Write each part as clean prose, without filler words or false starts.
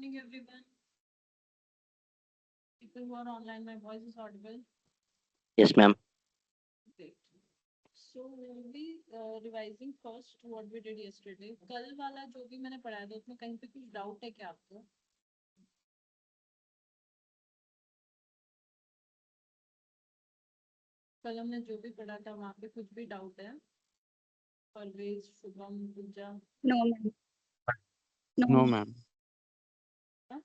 morning, everyone. People who are online, my voice is audible. Yes, ma'am. Great. So we'll be revising first what we did yesterday. कल वाला जो भी मैंने पढ़ाया था उसमें कहीं पे कुछ डाउट है क्या आपको? कल हमने जो भी पढ़ा था वहाँ पे कुछ भी डाउट है? परवेज, शुभम, पूजा, No, ma'am. No, No, ma'am. ma'am. हाँ?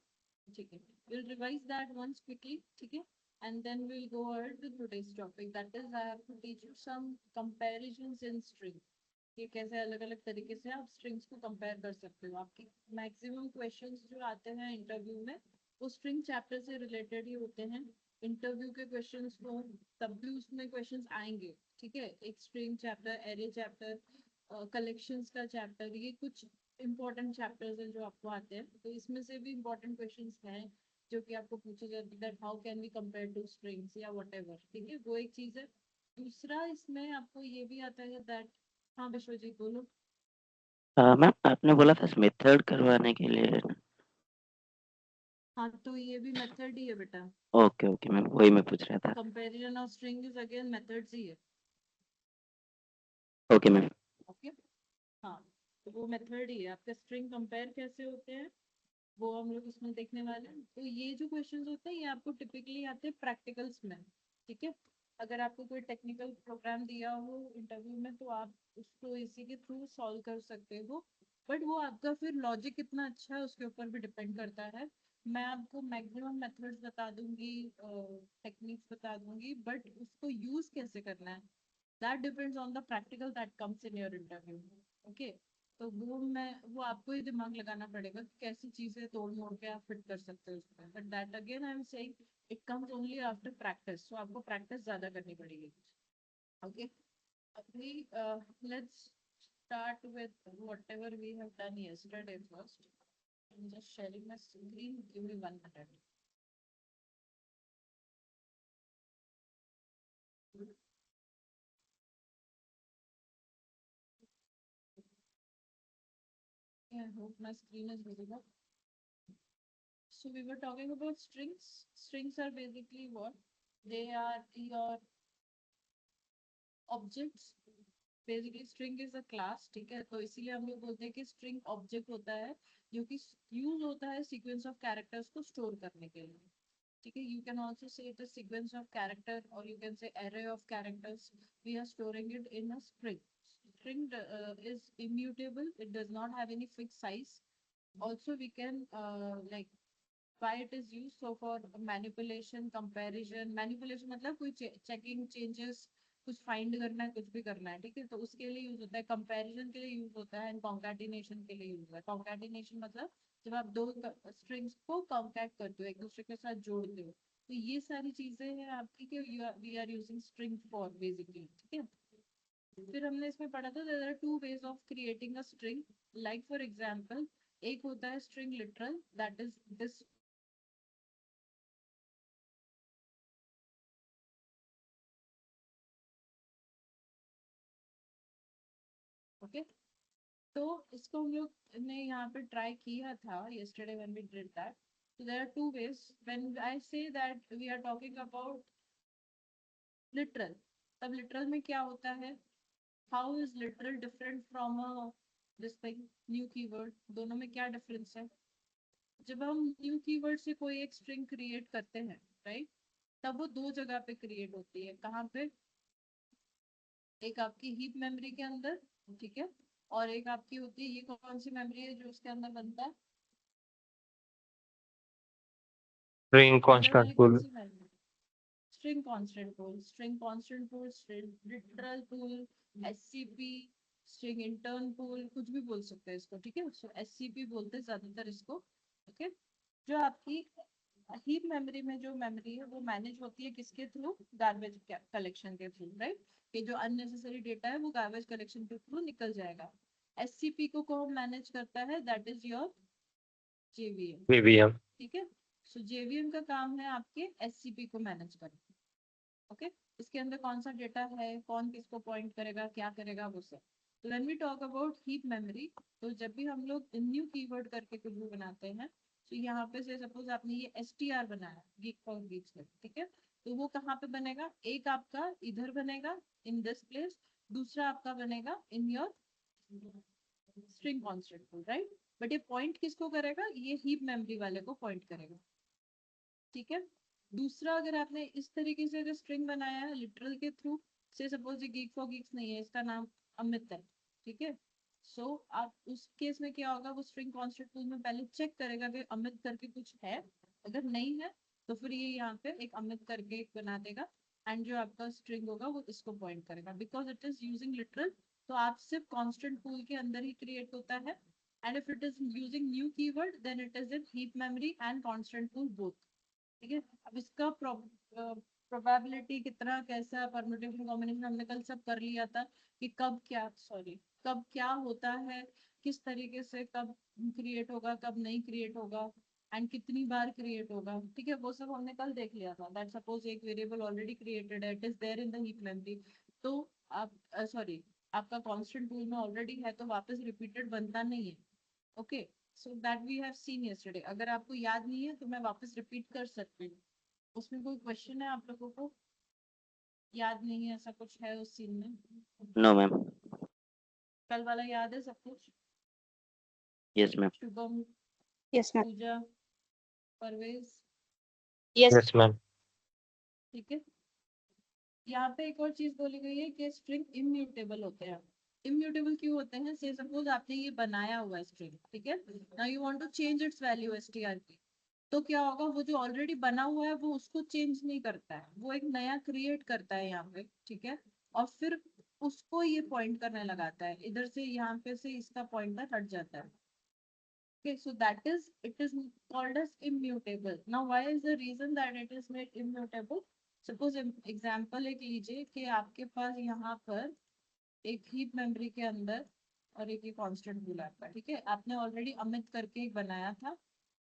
ठीक है. We'll revise that once quickly, ठीक है? And then we'll go ahead with today's topic. That is, I have to teach you some comparisons in string. ये कैसे अलग अलग तरीके से आप स्ट्रिंग्स को कंपेयर कर सकते हो. आपके मैक्सिमम क्वेश्चंस जो आते हैं इंटरव्यू में वो स्ट्रिंग चैप्टर से रिलेटेड ही होते हैं. इंटरव्यू के क्वेश्चंस को तब भी उसमें क्वेश्चंस आएंगे. ठीक है, एक string chapter, array chapter, collections का चैप्टर, ये कुछ इंपॉर्टेंट चैप्टर्स हैं जो आपको आते हैं. तो इसमें से भी इंपॉर्टेंट क्वेश्चंस हैं जो कि आपको पूछे जाते हैं that how can we compare two strings या व्हाटएवर. ठीक है, वो एक चीज है. दूसरा इसमें आपको ये भी आता है दैट, हाँ विश्वजीत बोलो. मैम आपने बोला था मेथड करवाने के लिए. हाँ तो ये भी मेथड ही है बेटा. ओके ओके मैम, वही मैं पूछ रहा था. Comparison of string is again methods ही है. Okay ma'am. ओके. हाँ, तो वो मेथड ही है. आपके स्ट्रिंग कंपेयर कैसे होते हैं वो हम लोग इसमें देखने वाले हैं. तो ये जो क्वेश्चंस होते हैं ये आपको टिपिकली आते हैं प्रैक्टिकल्स में. ठीक है, अगर आपको कोई टेक्निकल प्रोग्राम दिया हो इंटरव्यू में तो आप उसको इसी के थ्रू सॉल्व कर सकते हो. बट वो आपका फिर लॉजिक कितना अच्छा है उसके ऊपर भी डिपेंड करता है. मैं आपको मैक्सिमम मेथड्स बता दूंगी, टेक्निक्स बता दूंगी, बट उसको यूज कैसे करना है that depends on the practical that comes in your interview. Okay, तो वो आपको ही दिमाग लगाना पड़ेगा कि कैसी चीजें तोड़ मोड़ के आप फिट कर सकते हो उसमें. But that again I am saying it comes only after practice. So आपको प्रैक्टिस ज्यादा करनी पड़ेगी. ओके, अभी let's start with whatever we have done yesterday first. I'm just sharing my screen. Give me 1 minute. Yeah, I hope my screen is visible. So we were talking about strings. Strings are basically what? They are your objects. Basically string is a class. ठीक है, तो इसीलिए हम लोग बोलते हैं कि string object होता है जो कि यूज होता है सीक्वेंस ऑफ कैरेक्टर्स को स्टोर करने के लिए. ठीक है, you can also say it is sequence of character और you can say array of characters. We are storing it in a string. String is immutable. It does not have any fixed size. Also we can like why it is used. So for manipulation, comparison, manipulation मतलब कोई checking changes, कुछ find करना है, कुछ भी करना है. ठीक है, तो उसके लिए यूज होता है. कंपैरिजन के लिए यूज होता है एंड कॉन्कैटिनेशन के लिए यूज होता है. कॉन्कैटिनेशन मतलब जब आप दो स्ट्रिंग्स को कॉन्कैट करते हो, एक दूसरे के साथ जोड़ते हो. तो ये सारी चीजें हैं आपकी कि we are using string for basically. ठीक है, फिर हमने इसमें पढ़ा था there are two ways of creating a string. Like for example, एक होता है string literal that is this. Okay, तो इसको हम लोग ने यहाँ पे ट्राई किया था yesterday when we did that. So there are two ways. When I say that we are talking about literal, तब literal में क्या होता है? How is literal different from a this thing new keyword? दोनों में क्या difference है? जब हम new keyword से कोई एक string create करते हैं, right? तब वो दो जगह पे create होती है. कहाँ पे? एक आपकी हीप मेमोरी के अंदर. ठीक है, और एक आपकी होती है, ये कौन सी मेमोरी है जो उसके अंदर बनता है? स्ट्रिंग अंदर वाली कांस्टेंट कौन पूल। सी memory? String constant pool. String constant pool, string literal pool, SCP, string intern pool, कुछ भी बोल सकते हैं इसको. ठीक है, सो एससीपी बोलते हैं ज्यादातर इसको. ओके, जो आपकी हीप मेमोरी में जो मेमोरी है वो मैनेज होती है किसके थ्रू? गार्बेज कलेक्शन के थ्रू, राइट? कि जो अननेसेसरी डेटा है वो गार्बेज कलेक्शन के थ्रू निकल जाएगा. एससीपी को कौन मैनेज करता है? That is your JVM. VVM. ठीक है, सो जेवीएम का काम है आपके एससीपी को मैनेज करना. ओके, इसके अंदर कौन सा डेटा है, कौन किसको पॉइंट करेगा, क्या करेगा, वो सब. तो when we talk about heap memory, तो जब भी हम लोग न्यू कीवर्ड करके कुछ भी बनाते हैं तो यहाँ पे से सपोज आपने ये str बनाया geek for geeks में, ठीक है, तो वो कहाँ पे बनेगा, एक आपका इधर बनेगा इन दिस प्लेस, दूसरा आपका बनेगा in your string constant pool, right. But ये पॉइंट किसको करेगा, ये हीप मेमोरी वाले को पॉइंट करेगा, ठीक है। दूसरा अगर आपने इस तरीके से स्ट्रिंग बनाया है लिटरल के थ्रू, से सपोज ये geek for geeks नहीं है, इसका नाम अमित है, ठीक है। सो आप उस केस में क्या होगा, वो स्ट्रिंग कांस्टेंट पूल में पहले चेक करेगा कि अमित करके कुछ है, अगर नहीं है तो फिर ये यहाँ पे एक अमित करके एक बना देगा, एंड जो आपका स्ट्रिंग होगा वो इसको पॉइंट करेगा, because it is using literal. तो आप सिर्फ कांस्टेंट पूल के अंदर ही क्रिएट होता है, and if it is using new keyword then it is in heap memory and constant pool both, ठीक है। अब इसका प्रोबेबिलिटी कितना, कैसा परम्यूटेशन कॉम्बिनेशन हमने कल सब कर लिया था कि कब क्या होता है, किस तरीके से कब क्रिएट होगा, कब नहीं क्रिएट होगा, एंड कितनी बार क्रिएट होगा, ठीक है, वो सब हमने कल देख लिया था। दैट सपोज एक वेरिएबल ऑलरेडी क्रिएटेड है, it is there in the heap memory, तो आप आपका कांस्टेंट पूल में ऑलरेडी है, तो वापस रिपीटेड बनता नहीं है, okay. So that we have seen yesterday. अगर आपको याद नहीं है तो मैं वापस रिपीट कर सकती हूँ, उसमें कोई क्वेश्चन है आप लोगों को, याद नहीं है ऐसा कुछ है उस सीन में? No ma'am. कल वाला याद है सब कुछ? Yes ma'am. Shubham, Yes, ma'am. Pooja, Parvez, Yes. Yes, ma'am. ठीक है। यहाँ पे एक और चीज बोली गई है कि स्ट्रिंग इम्यूटेबल होते हैं। इम्यूटेबल क्यों होते हैं, से सपोज आपने ये बनाया हुआ है स्ट्रिंग, ठीक है, now you want to change its value str की, तो क्या होगा, वो जो ऑलरेडी बना हुआ है वो उसको चेंज नहीं करता है, वो एक नया क्रिएट करता है यहाँ पे, ठीक है, और फिर उसको ये पॉइंट करने लगाता है, इधर से यहाँ पे से इसका पॉइंटर हट जाता है, okay, so that is, it is called as immutable. Now why is the reason that it is made immutable? Suppose example एक लीजिए कि आपके पास यहाँ पर एक हीप मेमोरी के अंदर और एक कांस्टेंट पूल आपका, ठीक है, आपने ऑलरेडी अमित करके एक बनाया था,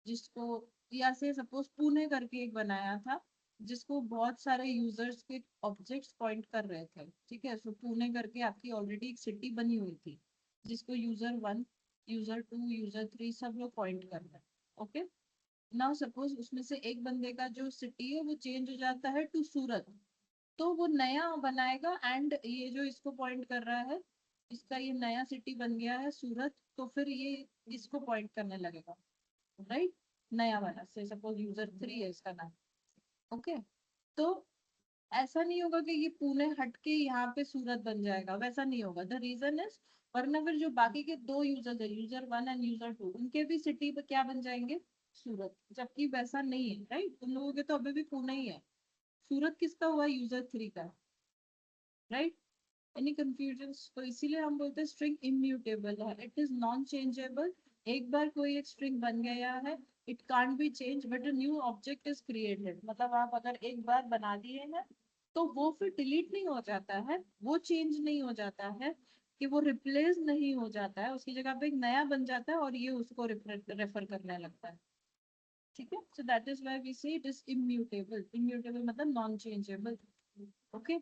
जिसको, या से सपोज पुणे करके एक बनाया था, जिसको बहुत सारे यूजर्स के ऑब्जेक्ट्स पॉइंट कर रहे थे, ठीक है। सो पुणे करके आपकी ऑलरेडी एक सिटी बनी हुई थी, जिसको यूजर 1, यूजर 2, यूजर 3 सब लोग पॉइंट कर रहे हैं, ओके। नाउ सपोज उसमें से एक बंदे का जो सिटी है वो चेंज हो जाता है टू सूरत, तो वो नया बनाएगा, एंड ये जो इसको पॉइंट कर रहा है, इसका ये नया सिटी बन गया है सूरत, तो फिर ये इसको पॉइंट करने लगेगा, राइट, नया वाला, से सपोज यूजर 3 है इसका नाम, ओके। तो ऐसा नहीं होगा कि ये पुणे हट के यहाँ पे सूरत बन जाएगा, वैसा नहीं होगा, द रीजन इज, वरना फिर जो बाकी के दो यूजर है, यूजर 1 एंड यूजर 2, उनके भी सिटी पे क्या बन जाएंगे, सूरत, जबकि वैसा नहीं है, राइट, उन लोगों के तो अभी भी पुणे ही है, सूरत किसका हुआ, यूजर 3 का, राइट। Any confusion? तो इसीलिए हम बोलते हैं स्ट्रिंग इम्यूटेबल है, इट इज नॉन चेंजेबल। एक बार कोई एक स्ट्रिंग बन गया है, it can't be change, but a new object is created, मतलब आप अगर एक बार बना दिए हैं तो वो फिर डिलीट नहीं हो जाता है, वो चेंज नहीं हो जाता है, कि वो रिप्लेस नहीं हो जाता है, उसकी जगह पे एक नया बन जाता है और ये उसको रेफर करने लगता है, ठीक है। So that is why we say it is immutable, immutable मतलब नॉन चेंजेबल, ओके।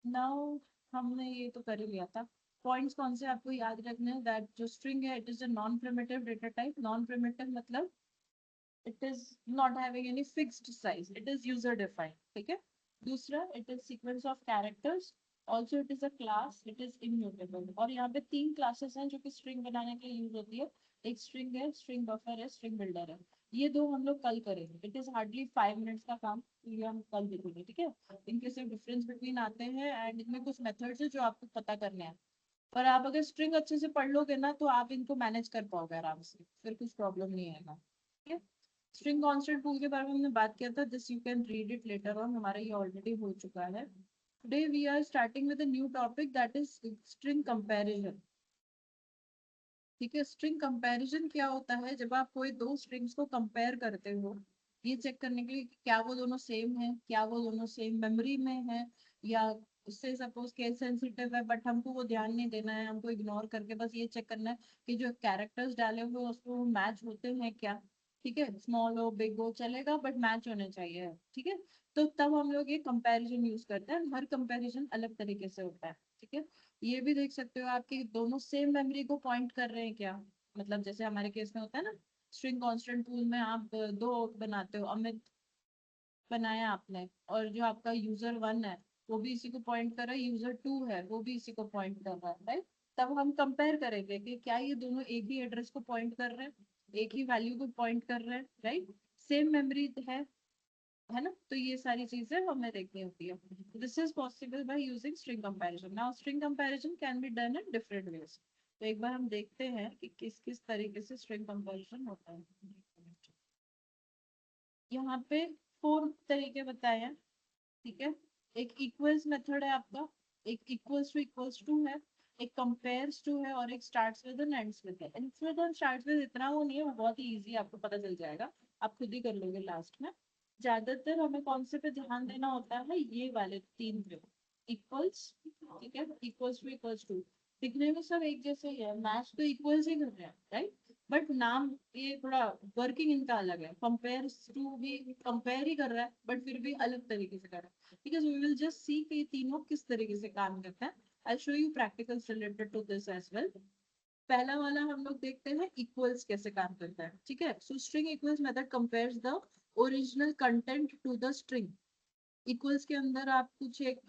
नाउ हमने ये तो कर ही लिया था, पॉइंट्स कौन से आपको याद रखने हैं, दैट जो स्ट्रिंग है it is a non primitive data type, non primitive मतलब it is not having any fixed size, it is user defined, ठीक है। दूसरा, it is sequence of characters, also it is a class, it is immutable, और यहाँ पे तीन classes हैं जो कि स्ट्रिंग बनाने के लिए यूज होती है, एक स्ट्रिंग है, स्ट्रिंग बफर है, स्ट्रिंग बिल्डर है, ये दो हम लोग कल करेंगे, इट इज हार्डली 5 मिनट्स का काम, ये हम कल देखेंगे, ठीक है। इनके सिर्फ डिफरेंस बिटवीन आते हैं, एंड इनमें कुछ मेथड्स है जो आपको पता करने हैं, पर आप अगर स्ट्रिंग अच्छे से पढ़ लोगे ना तो आप इनको मैनेज कर पाओगे आराम से, फिर कुछ प्रॉब्लम नहीं आएगा, ठीक है। स्ट्रिंग कांस्टेंट पूल के बारे में हमने बात किया था, this you can read it later on, हमारा ये ऑलरेडी हो चुका है। Today we are starting with a new topic that is string comparison, ठीक है। स्ट्रिंग कंपैरिजन क्या होता है, जब आप कोई दो स्ट्रिंग्स को कंपेयर करते हो, ये चेक करने के लिए कि क्या वो दोनों सेम है, क्या वो दोनों सेम मेमोरी में है, या उससे सपोज केस सेंसिटिव है बट हमको वो ध्यान नहीं देना है, हमको इग्नोर करके बस ये चेक करना है कि जो कैरेक्टर्स डाले हुए हैं उसको मैच होते हैं क्या, ठीक है, स्मॉल हो बिग हो चलेगा बट मैच होने चाहिए, ठीक है। तो तब हम लोग ये कंपैरिजन यूज करते हैं, हर कंपैरिजन अलग तरीके से होता है, ठीक है। ये भी देख सकते हो आपकी दोनों सेम मेमोरी को पॉइंट कर रहे हैं क्या, मतलब जैसे हमारे केस में होता है ना, स्ट्रिंग कांस्टेंट पूल में आप दो बनाते हो, अमित बनाया आपने, और जो आपका यूजर 1 है वो भी इसी को पॉइंट कर रहा है, यूजर 2 है वो भी इसी को पॉइंट कर रहा है, राइट। तब हम कंपेयर करेंगे कि क्या ये दोनों एक ही एड्रेस को पॉइंट कर रहे हैं, एक ही वैल्यू को पॉइंट कर रहे हैं, राइट। सेम मेमोरी है ना। तो ये सारी चीजें हमें देखनी होती है। This is possible by using string comparison. Now string comparison can be done in different ways. तो एक बार हम देखते हैं कि किस किस तरीके से स्ट्रिंग कंपैरिजन होता है। यहाँ पे 4 तरीके बताए हैं, ठीक है। एक इक्वल्स मेथड है आपका, एक इक्वल्स टू है, एक कंपेयर्स टू है, और एक starts with and ends with है। एंड्स विद और स्टार्ट्स विद इतना वो नहीं है, वो बहुत ही इजी, आपको पता चल जाएगा, आप खुद ही कर लोगे लास्ट में। ज्यादातर हमें कौन से पे ध्यान देना होता है, ये वाले 3 पे, इक्वल्स, ठीक है, इक्वल्स टू। दिखने में सब एक जैसे ही है, मैच तो इक्वल्स ही कर रहे हैं, राइट। बट नाम ये थोड़ा वर्किंग इनका अलग है। कंपेयर टू भी कंपेयर ही कर रहा है, बट फिर भी अलग तरीके से कर रहा है, because we will just see कि ये तीनों किस तरीके से काम करते हैं। I'll show you practicals related to this as well. पहला वाला हम लोग देखते हैं इक्वल्स कैसे काम करता है, ठीक है। So string equals method compares the original content to the string. Equals के अंदर आप कुछ एक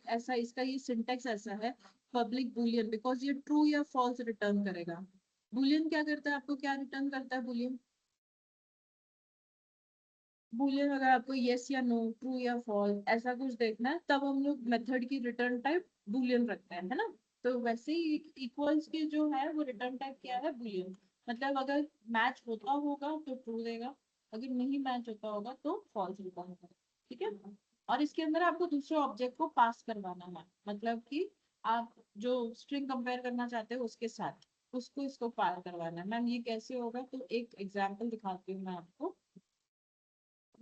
ऐसा, इसका ये सिंटेक्स ऐसा है, पब्लिक बुलियन, बिकॉज ये ट्रू या फॉल्स रिटर्न करेगा। बुलियन क्या करता है, आपको क्या रिटर्न करता है बुलियन? बुलियन अगर आपको यस या नो, ट्रू या फॉल्स ऐसा कुछ देखना है, तब हम लोग मेथड की रिटर्न टाइप बुलियन रखते हैं, है ना। तो वैसे ही इक्वल्स की जो है वो रिटर्न टाइप क्या है, बुलियन। मतलब अगर मैच होता होगा तो ट्रू देगा, अगर नहीं मैच होता होगा तो फॉल्स रिटर्न करेगा, ठीक है। और इसके अंदर आपको दूसरे ऑब्जेक्ट को पास करवाना है, मतलब कि आप जो स्ट्रिंग कंपेयर करना चाहते हो उसके साथ उसको इसको पार करवाना है। मैम ये कैसे होगा, तो एक एग्जाम्पल दिखाती हूँ मैं आपको।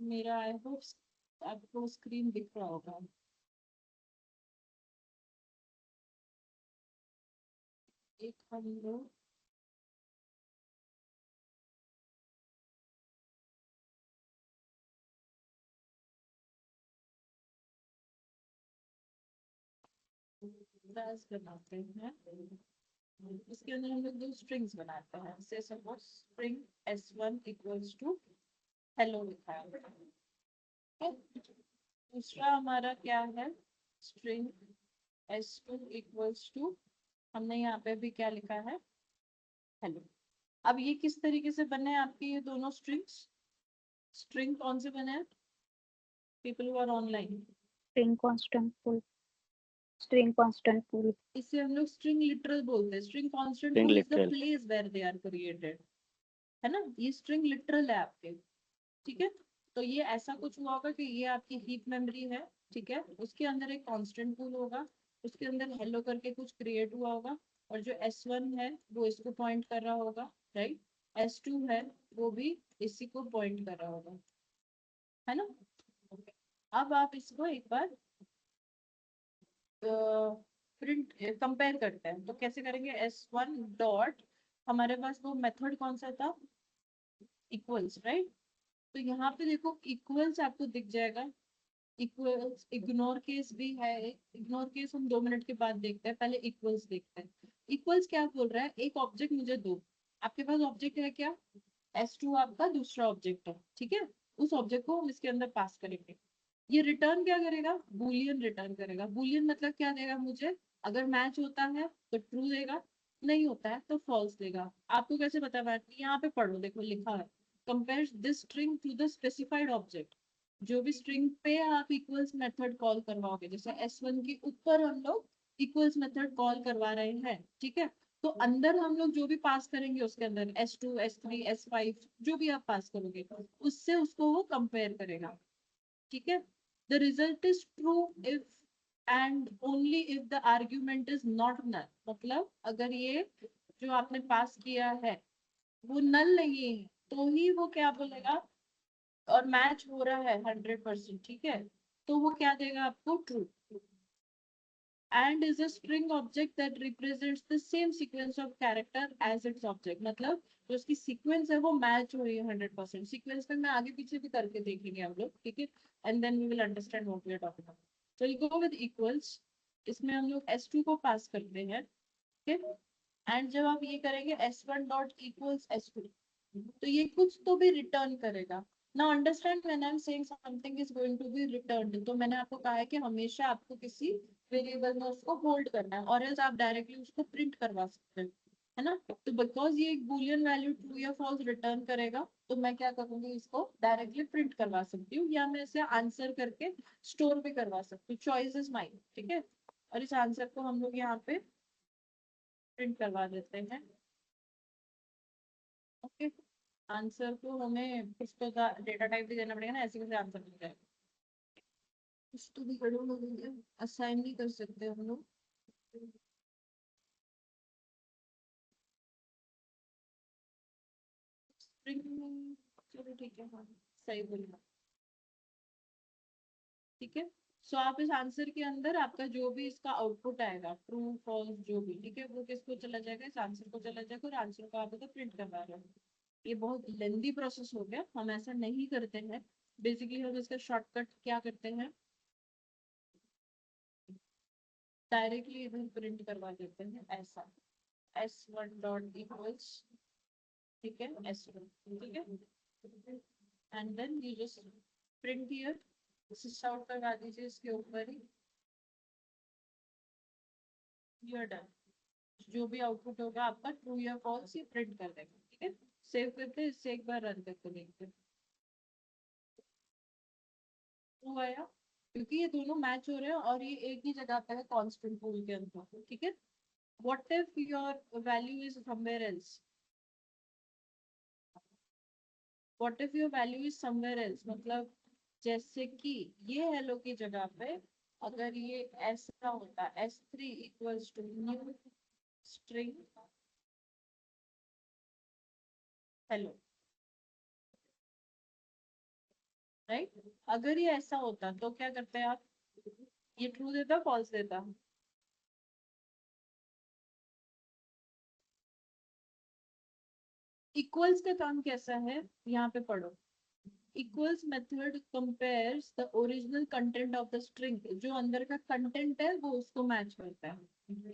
मेरा आई होप आपको स्क्रीन दिख रहा होगा। एक हम लोग क्लास बनाते हैं, इसके अंदर हम लोग दो स्ट्रिंग्स बनाते हैं। Say suppose string s1 equals to hello लिखा है, ठीक है? दूसरा हमारा क्या है, स्ट्रिंग s2 इक्वल्स टू, हमने यहाँ पे भी क्या लिखा है, हेलो। अब ये किस तरीके से बने हैं आपके ये दोनों स्ट्रिंग्स? स्ट्रिंग कौन से बने हैं, people who are online? string constant pool. इसे हम लोग स्ट्रिंग लिटरल बोलते हैं। String constant String pool is the literal. Place where they are created, है ना। ये स्ट्रिंग लिटरल है आपके, ठीक है। तो ये ऐसा कुछ हुआ होगा कि ये आपकी हीप मेमोरी है, ठीक है, उसके अंदर एक कांस्टेंट पूल होगा, उसके अंदर हेलो करके कुछ क्रिएट हुआ होगा, और जो S1 है वो इसको पॉइंट कर रहा होगा, राइट। S2 है वो भी इसी को पॉइंट कर रहा होगा, है ना। अब आप इसको एक बार प्रिंट कंपेयर करते हैं, तो कैसे करेंगे, S1 डॉट, हमारे पास वो मेथड कौन सा था, इक्वल्स, राइट। तो यहाँ पे देखो इक्वल्स आपको दिख जाएगा। इक्वल्स इग्नोर केस भी है, इग्नोर केस हम 2 मिनट के बाद देखते हैं, पहले इक्वल्स देखते हैं। इक्वल्स क्या बोल रहा है, एक ऑब्जेक्ट मुझे दो, आपके पास ऑब्जेक्ट है क्या, S2 आपका दूसरा ऑब्जेक्ट है, ठीक है। उस ऑब्जेक्ट को हम इसके अंदर पास करेंगे। ये रिटर्न क्या करेगा, बुलियन रिटर्न करेगा। बुलियन मतलब क्या देगा मुझे, अगर मैच होता है तो ट्रू देगा, नहीं होता है तो फॉल्स देगा। आपको कैसे पता है, यहाँ पे पढ़ो, देखो लिखा है, compare this string to the specified object. जो भी स्ट्रिंग पे आप इक्वल्स मेथड कॉल करवाओगे, जैसे S1 के ऊपर हम लोग इक्वल्स मेथड कॉल करवा रहे हैं, ठीक है। तो अंदर हम लोग जो भी पास करेंगे उसके अंदर S2 S3 S5 जो भी आप पास करोगे उससे उसको वो कंपेयर करेगा, ठीक है। The result is true if and only if the argument is not null. मतलब अगर ये जो आपने पास किया है वो नल नहीं है तो ही वो क्या बोलेगा, और मैच हो रहा है 100%, ठीक है, तो वो क्या देगा आपको, true. and is a string object that represents the same sequence of character as its object। मतलब जो उसकी सीक्वेंस है वो मैच हो रही है 100%। सीक्वेंस में मैं आगे पीछे भी करके देखेंगे हम लोग, ठीक है, and then we will understand what we are talking about. So you go with equals, इसमें हम लोग S2 को पास करते हैं, ठीक है। एंड जब आप ये करेंगे s1 डॉट इक्वल्स s2, तो ये कुछ तो भी रिटर्न करेगा. Now understand when I am saying something is going to be returned, तो मैंने आपको कहा है कि हमेशा आपको किसी वेरिएबल में उसको होल्ड करना है, और एल्स आप डायरेक्टली उसको प्रिंट करवा सकते हैं, है ना. तो बिकॉज ये एक बूलियन वैल्यू ट्रू या फॉल्स रिटर्न करेगा, तो मैं क्या करूंगी, इसको डायरेक्टली प्रिंट करवा सकती हूँ, या मैं इसे आंसर करके स्टोर भी करवा सकती हूँ. चॉइस इज माइन, ठीक है. और इस आंसर को हम लोग यहाँ पे प्रिंट करवा देते हैं. ओके. आंसर को हमें कुछ तो डेटा टाइप भी देना पड़ेगा ना, ऐसे कैसे आंसर मिल जाएगा. कुछ तो भी गड़बड़ हो गई है, असाइन नहीं कर सकते हम लोग. स्ट्रिंग में चलो ठीक है, हाँ सही बोला. ठीक है. सो आप इस आंसर के अंदर आपका जो भी इसका आउटपुट आएगा, ट्रू फॉल्स जो भी, ठीक है, वो किसको चला जाएगा, इस आंसर को चला जाएगा, और आंसर को आप तो प्रिंट करवा रहे हो. ये बहुत लेंदी प्रोसेस हो गया, हम ऐसा नहीं करते हैं. बेसिकली हम इसका शॉर्टकट क्या करते हैं, डायरेक्टली इधर प्रिंट करवा देते हैं ऐसा, s1 डॉट इक्वल्स, ठीक है, s1, ठीक है. And then you just print here, sys out करवा दीजिए इसके ऊपर ही, यू आर डन. जो भी आउटपुट होगा आपका ट्रू या फॉल्स, ये प्रिंट कर देगा. ठीक है. सेव करते हैं, इससे एक बार रन करके देखते हैं. ट्रू आया, क्योंकि ये दोनों मैच हो रहे हैं और ये एक ही जगह पे है कांस्टेंट पूल के अंदर. ठीक है. What if your value is somewhere else, what if your value is somewhere else, मतलब जैसे कि ये हेलो की जगह पे अगर ये ऐसा होता, s3 equals to new string hello, right. अगर ये ऐसा होता तो क्या करते हैं आप, ये ट्रू देता फॉल्स देता. इक्वल्स का काम कैसा है, यहाँ पे पढ़ो. Equals method compares the original content of the string, जो अंदर का कंटेंट है वो उसको मैच करता है.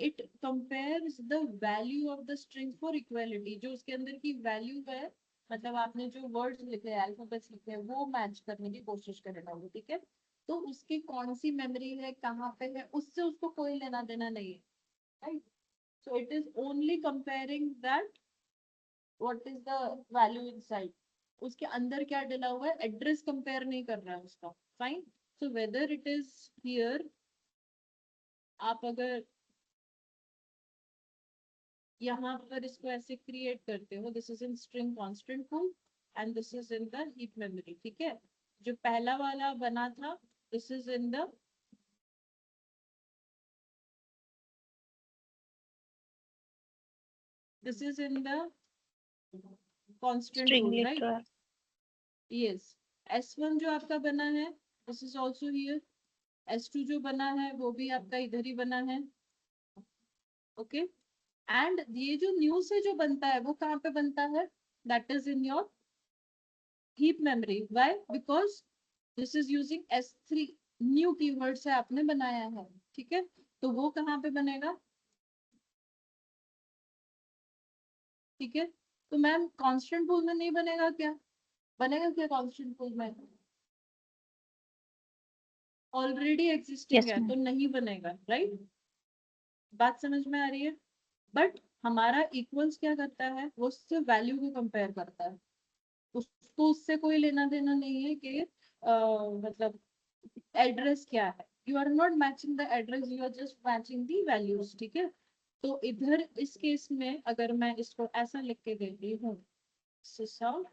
It compares the value of the string for equality, जो उसके अंदर की वैल्यू है, मतलब आपने जो वर्ड्स लिखे हैं, अल्फाबेट्स लिखे हैं, वो मैच करने की कोशिश करेगा वो. ठीक है. तो उसकी कौन सी मेमोरी है, कहाँ पे है, उससे उसको कोई लेना देना नहीं है, right. So it is only comparing that what is the value inside, उसके अंदर क्या डला हुआ है, एड्रेस कंपेयर नहीं कर रहा है उसका. Fine. So whether it is here, आप अगर यहाँ पर इसको ऐसे क्रिएट करते हो, this is in string constant pool and this is in the heap memory. ठीक है. जो पहला वाला बना था, this is in the, this is in the constant string pool, right. literal. Yes. s1 जो आपका बना है, this is also here. s2 जो बना है वो भी आपका इधर ही बना है. ओके. एंड ये जो न्यू से जो बनता है वो कहाँ पे बनता है, that is in your heap memory. Why, because this is using s3, new keyword से आपने बनाया है. ठीक है. तो वो कहाँ पे बनेगा, ठीक है. तो मैम कांस्टेंट पूल में नहीं बनेगा क्या, बनेगा क्या कांस्टेंट पूल में, ऑलरेडी एग्जिस्टिंग Yes, है तो ma'am. नहीं बनेगा, राइट. बात समझ में आ रही है. बट हमारा इक्वल्स क्या करता है, वो उससे वैल्यू को कंपेयर करता है, उसको उससे कोई लेना देना नहीं है कि मतलब एड्रेस क्या है. You are not matching the address, you are just matching the values. ठीक है. तो इधर इस केस में अगर मैं इसको ऐसा लिख के देती हूँ, s1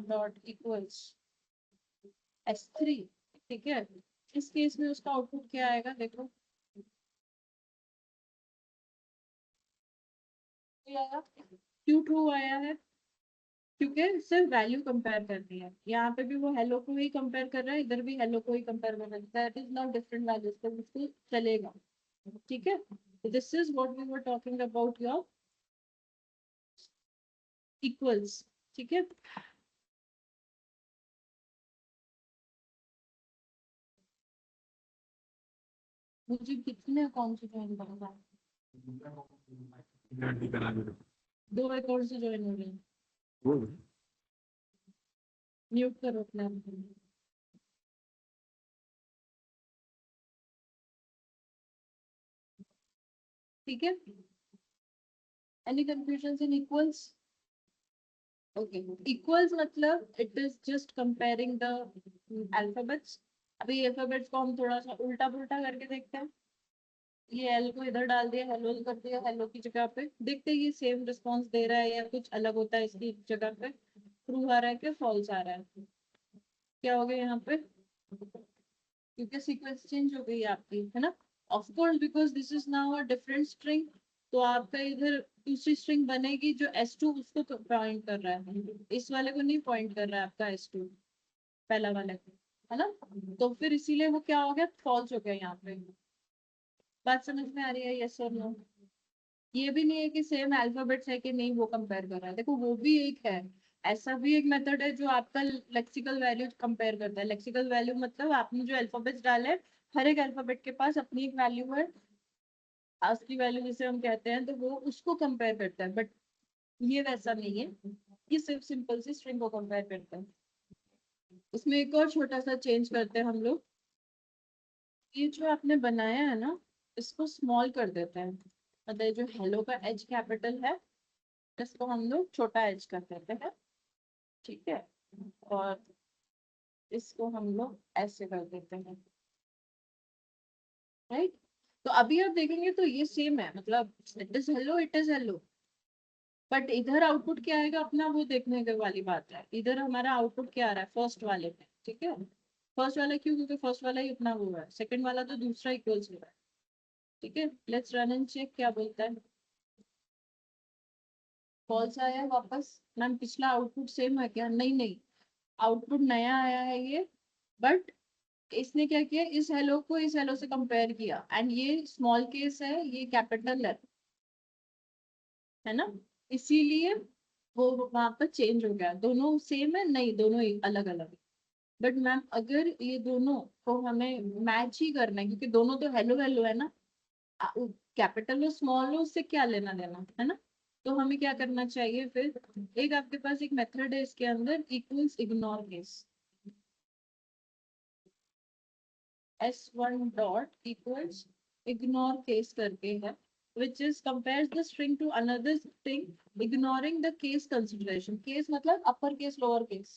डॉट इक्वल्स s3, ठीक है, इस केस में उसका आउटपुट क्या आएगा, देखो क्यों ट्रू आया है, क्योंकि सिर्फ वैल्यू कंपेयर करनी है. यहाँ पे भी वो हेलो को ही कंपेयर कर रहा है, इधर भी हेलो को ही कंपेयर कर रहा है. That is not different values, तो उसको चलेगा. ठीक है. This is what we were talking about your equals. ठीक है. मुझे कितने अकाउंट से ज्वाइन करना है, दो अकाउंट से ज्वाइन हो रहे हैं, म्यूट करो अपने आप को। ठीक है, any confusion in equals? Okay, equals मतलब it is just comparing the alphabets. अभी अल्फाबेट्स को हम थोड़ा सा उल्टा पुल्टा करके देखते हैं। ये एल को इधर डाल दिया, हेलो कर दिया, हेलो की जगह पे देखते हैं ये सेम रिस्पॉन्स दे रहा है या कुछ अलग होता है इसकी जगह पे, ट्रू आ रहा है कि फॉल्स आ रहा है। क्या हो गया यहाँ पे, क्योंकि सीक्वेंस चेंज हो गई है आपकी, है ना। Of course because this is now a different string, तो आपका इधर दूसरी स्ट्रिंग बनेगी जो S2 उसको पॉइंट कर रहा है, इस वाले को नहीं पॉइंट कर रहा है आपका S2 पहला वाले को, है ना। तो फिर इसीलिए वो क्या हो गया, फॉल्स हो गया यहाँ पे। बात समझ में आ रही है, यस और नो? ये भी नहीं है कि सेम अल्फाबेट्स है कि नहीं, वो कंपेयर कर रहा है, देखो वो भी एक है। ऐसा भी एक मेथड है जो आपका लेक्सिकल वैल्यू कंपेयर करता है। लेक्सिकल वैल्यू मतलब आपने जो अल्फाबेट्स डाले, हर एक अल्फाबेट के पास अपनी एक वैल्यू है, असली वैल्यू जिसे हम कहते हैं, तो वो उसको कंपेयर करता है। बट ये वैसा नहीं है, ये सिर्फ सिंपल सी स्ट्रिंग को कंपेयर करता है। इसमें एक और छोटा सा चेंज करते हैं हम लोग, ये जो आपने बनाया है ना, इसको स्मॉल कर देते हैं। मतलब जो हेलो का एच कैपिटल है, इसको हम लोग छोटा एच कर देते हैं, ठीक है। और इसको हम लोग ऐसे कर देते हैं, राइट। तो अभी आप देखेंगे तो ये सेम है, मतलब it is hello, it is hello. But इधर आउटपुट क्या आएगा अपना, वो देखने के वाली बात है। इधर हमारा आउटपुट क्या आ रहा है फर्स्ट वाले में, ठीक है। फर्स्ट वाला क्यों, क्योंकि फर्स्ट वाला ही अपना वो है, सेकंड वाला तो दूसरा इक्वल्स हो रहा है, ठीक है। लेट्स रन एंड चेक क्या बोलता है। फॉल्स आया वापस। मैम पिछला आउटपुट सेम है क्या, नहीं नहीं, आउटपुट नया आया है ये। बट इसने क्या किया, इस हेलो को इस हेलो से कंपेयर किया, एंड ये स्मॉल केस है, ये कैपिटल है ना। इसीलिए वो वहां पर चेंज हो गया। दोनों सेम है नहीं, दोनों अलग अलग है। बट मैम अगर ये दोनों को हमें मैच ही करना है, क्योंकि दोनों तो हेलो हेलो है ना, कैपिटल हो स्मॉल हो उससे क्या लेना देना, है ना। तो हमें क्या करना चाहिए फिर, एक आपके पास एक मेथड है इसके अंदर, equals ignore case. S1 dot equals ignore case करके है, which is compares the string to another string ignoring the case consideration। case मतलब upper case lower case,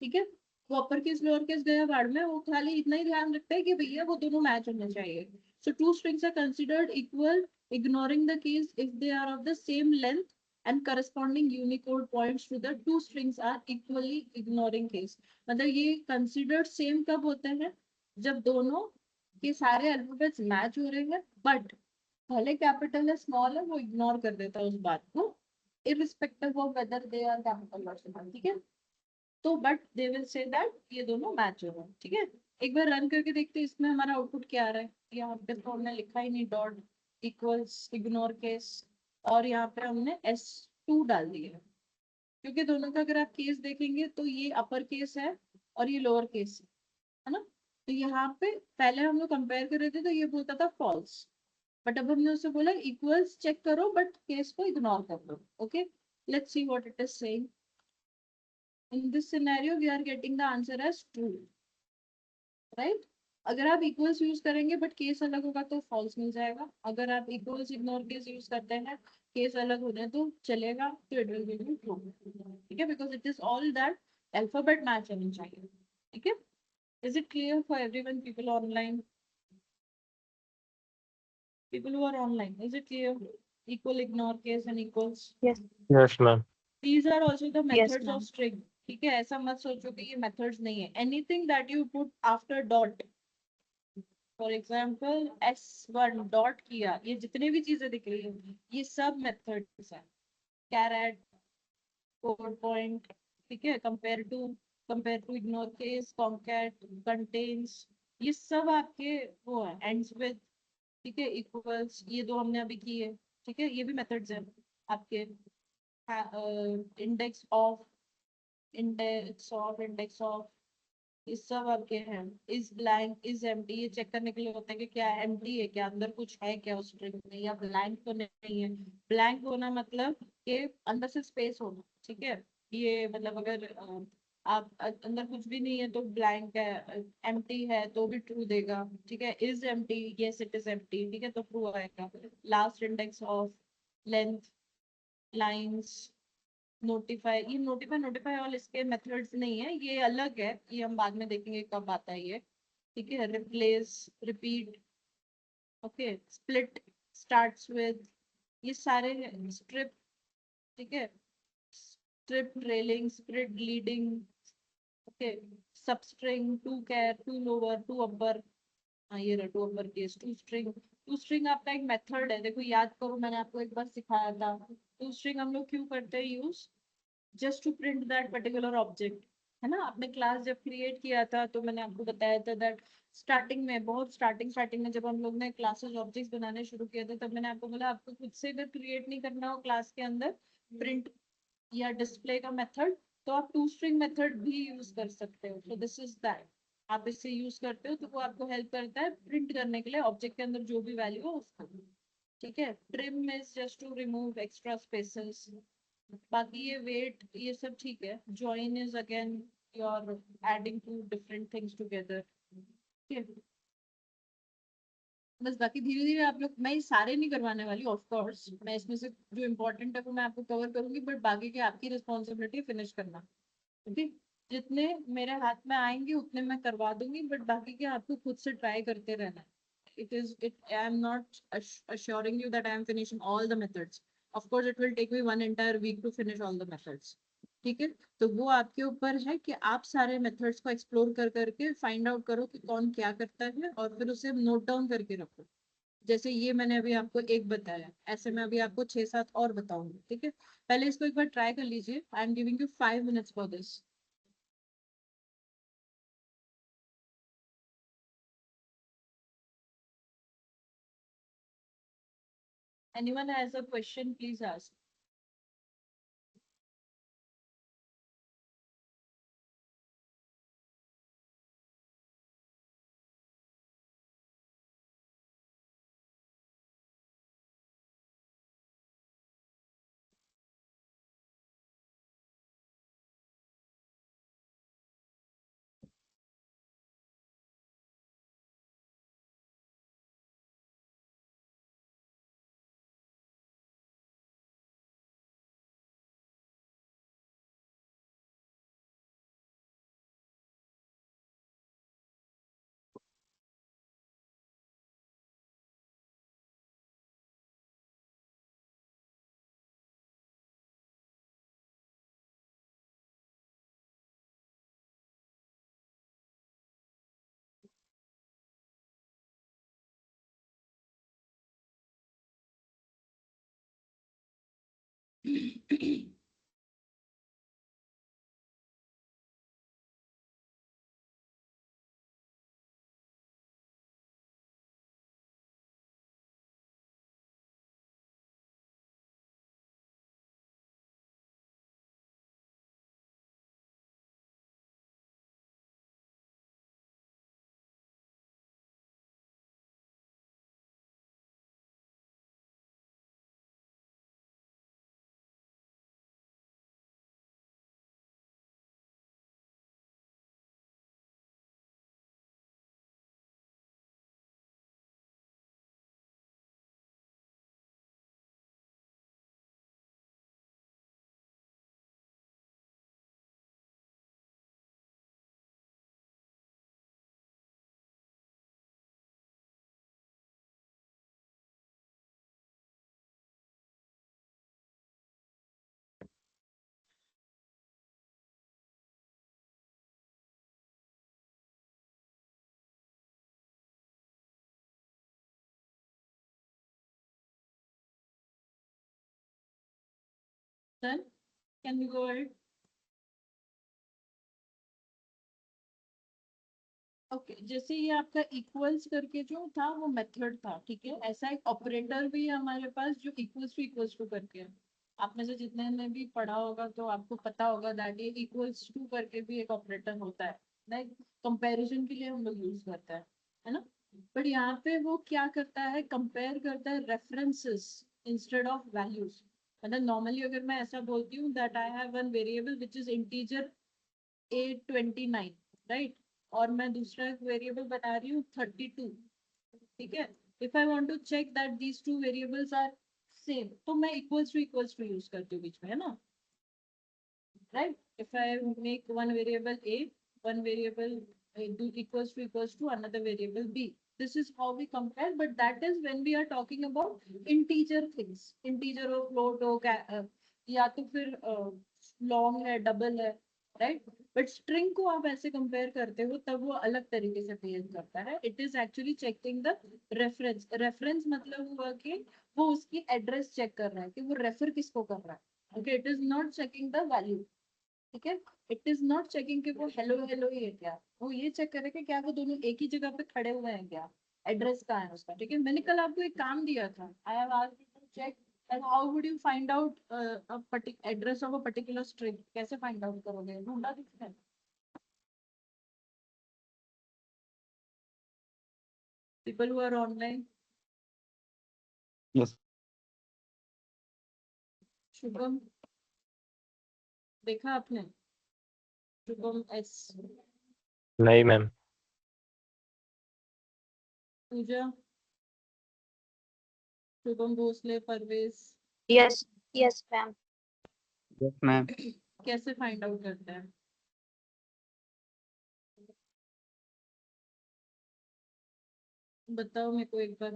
ठीक है। वो अपर केस लोअर केस गया बाड़ में, वो खाली इतना ही ध्यान रखता है कि भैया वो दोनों मैच होने चाहिए। So two strings are considered equal ignoring the case if they are of the same length and corresponding unicode points to the two strings are equally ignoring case। मतलब ये कंसिडर्ड सेम कब होते हैं, जब दोनों के सारे अल्फाबेट्स मैच हो रहे हैं, बट भले कैपिटल है स्मॉल है, वो इग्नोर कर देता है उस बात को, irrespective of whether they are capital or small, ठीक है। तो but they will say that ये दोनों मैच हो रहे हैं, ठीक है। एक बार रन करके देखते हैं इसमें हमारा आउटपुट क्या आ रहा है। यहाँ पे तो हमने लिखा ही नहीं, डॉट इक्वल्स इग्नोर केस, और यहाँ पे हमने S2 डाल दिया है। क्योंकि दोनों का अगर आप केस देखेंगे तो ये अपर केस है और ये लोअर केस है ना। तो यहाँ पे पहले हम लोग कंपेयर कर रहे थे तो ये बोलता था फॉल्स, बट अब हमने उससे बोला इक्वल्स चेक करो बट केस को इग्नोर कर दो। Okay, let's see what it is saying. In this scenario, we are getting the answer as true, right? अगर आप इक्वल्स यूज करेंगे बट केस अलग होगा तो फॉल्स मिल जाएगा। अगर आप इक्वल्स इग्नोर केस यूज करते हैं, केस अलग हो जाए तो चलेगा, तो इट विल बी ट्रू, ठीक है। Because it is all that alphabet match होनी चाहिए, ठीक है। Is it clear for everyone, people online, people who are online, is it clear? Equal, ignore case and equals, Yes, Yes, ma'am. these are also the yes, methods of ma'am. string, ठीक है। ऐसा मत सोचो कि ये methods नहीं है। Anything that you put after dot, for example S1 dot किया, ये जितने भी चीजें दिख रही है ये सब मेथड्स है। कैरेट, कोड पॉइंट, ठीक है, compare to ignore case, concat, contains, ये सब आपके वो है, एंड्स विद, ठीक है, इक्वल्स, ये दो हमने अभी किए, ठीक है। ये भी मेथड्स हैं आपके। Index of, index of, index of, ये सब आपके हैं। इज ब्लैंक, इज एम्प्टी, ये चेक करने के लिए होता है कि क्या एम्प्टी है, क्या अंदर कुछ है क्या उस स्ट्रिंग में, या ब्लैंक तो नहीं है। ब्लैंक होना मतलब कि अंदर से स्पेस होना, ठीक है। ये मतलब अगर आप अंदर कुछ भी नहीं है तो ब्लैंक है, एम्प्टी है तो भी ट्रू देगा, ठीक है। Is empty, yes it is empty, ठीक है, तो ट्रू आएगा। Last index of, length, lines, notify, ये नोटिफाई नोटिफाई ऑल इसके मेथड्स नहीं है, ये अलग है, ये हम बाद में देखेंगे कब आता है ये, ठीक है। Replace, repeat, okay, split, starts with, ये सारे स्ट्रिप, ठीक है। Strip, trailing, split, leading, okay, substring, to char, to lower, to upper, हाँ ये रहा to upper case, to string. To string आपका एक मेथड है, देखो याद करो मैंने आपको एक बार सिखाया था। टू स्ट्रिंग हम लोग क्यों करते हैं use, just to print that particular object, है ना। आपने क्लास जब क्रिएट किया था तो मैंने आपको बताया था दैट स्टार्टिंग में, बहुत स्टार्टिंग में जब हम लोग ने क्लासेस ऑब्जेक्ट्स बनाने शुरू किए थे, तब मैंने आपको बोला आपको खुद से अगर क्रिएट नहीं करना हो क्लास के अंदर प्रिंट या डिस्प्ले का मेथड, तो आप टू स्ट्रिंग मेथड भी यूज कर सकते हो। तो दिस इज दैट, आप इसे यूज करते हो तो वो आपको हेल्प करता है प्रिंट करने के लिए ऑब्जेक्ट के अंदर जो भी वैल्यू हो उसको, ठीक है। Trim is just to remove extra spaces, बाकी ये वेट ये सब ठीक है। Join is again your adding two different things together, ठीक है। बस बाकी धीरे धीरे आप लोग, मैं ये सारे नहीं करवाने वाली ऑफ कोर्स, मैं इसमें से जो इम्पोर्टेंट है वो मैं आपको कवर करूंगी, बट बाकी के आपकी रिस्पॉन्सिबिलिटी फिनिश करना, ठीक। जितने मेरे हाथ में आएंगे उतने मैं करवा दूंगी, बट बाकी के आपको खुद से ट्राई करते रहना है। I am not assuring you that I am finishing all the methods. Of course, it will take me one entire week to finish all the methods. ठीक है, तो वो आपके ऊपर है कि आप सारे मेथड्स को एक्सप्लोर कर करके फाइंड आउट करो कि कौन क्या करता है, और फिर उसे नोट डाउन करके रखो। जैसे ये मैंने अभी आपको एक बताया, ऐसे मैं अभी आपको 6-7 और बताऊंगी, ठीक है। पहले इसको एक बार ट्राई कर लीजिए, I am giving you 5 minutes for this. Anyone has a question, please ask. Then, can we go ahead? Okay, जैसे ये आपका इक्वल्स करके जो था वो मेथड था, ठीक है। ऐसा एक ऑपरेटर भी है हमारे पास जो इक्वल्स टू करके है। आप में से जितने ने भी पढ़ा होगा तो आपको पता होगा दैट ये इक्वल्स टू करके भी एक ऑपरेटर होता है, लाइक कंपैरिजन के लिए हम लोग यूज करते हैं, है ना। बट यहाँ पे वो क्या करता है, कंपेयर करता है रेफरेंसेस इंस्टेड ऑफ वैल्यूज। मतलब नॉर्मली अगर मैं ऐसा बोलती हूँ that I have one variable which is integer 829, right, और मैं दूसरा वेरिएबल बता रही हूँ 32, ठीक है। If I want to check that these two variables are same, तो मैं इक्वल्स टू यूज करती हूँ बीच में, है ना, right? If I make one variable a, one variable equals to another variable b. This is how we compare, but that is when we are talking about integer things. Integer हो, float हो, या तो फिर long है, double है, right? But string को आप ऐसे compare करते हो तब वो अलग तरीके से behave करता है. It is actually checking the reference. Reference मतलब हुआ कि वो उसकी address check कर रहा है कि वो refer किसको कर रहा है. Okay, it is not checking the value. ठीक है, इट इज नॉट चेकिंग कि वो हेलो हेलो ही है क्या, वो ये चेक करे कि क्या वो दोनों एक ही जगह पे खड़े हुए हैं क्या, एड्रेस कहाँ है उसका। ठीक है, मैंने कल आपको एक काम दिया था, I have asked you to check that how would you find out address of a particular string, कैसे फाइंड आउट करोगे, ढूंढा किसने? People who are online. Yes Shubham, देखा आपने? शुभम एस, नहीं ma'am. Pooja, Shubham Bhosle, Parvez, Yes, yes, ma'am. Yes ma'am. कैसे find out करते हैं? बताओ मेरे को एक बार,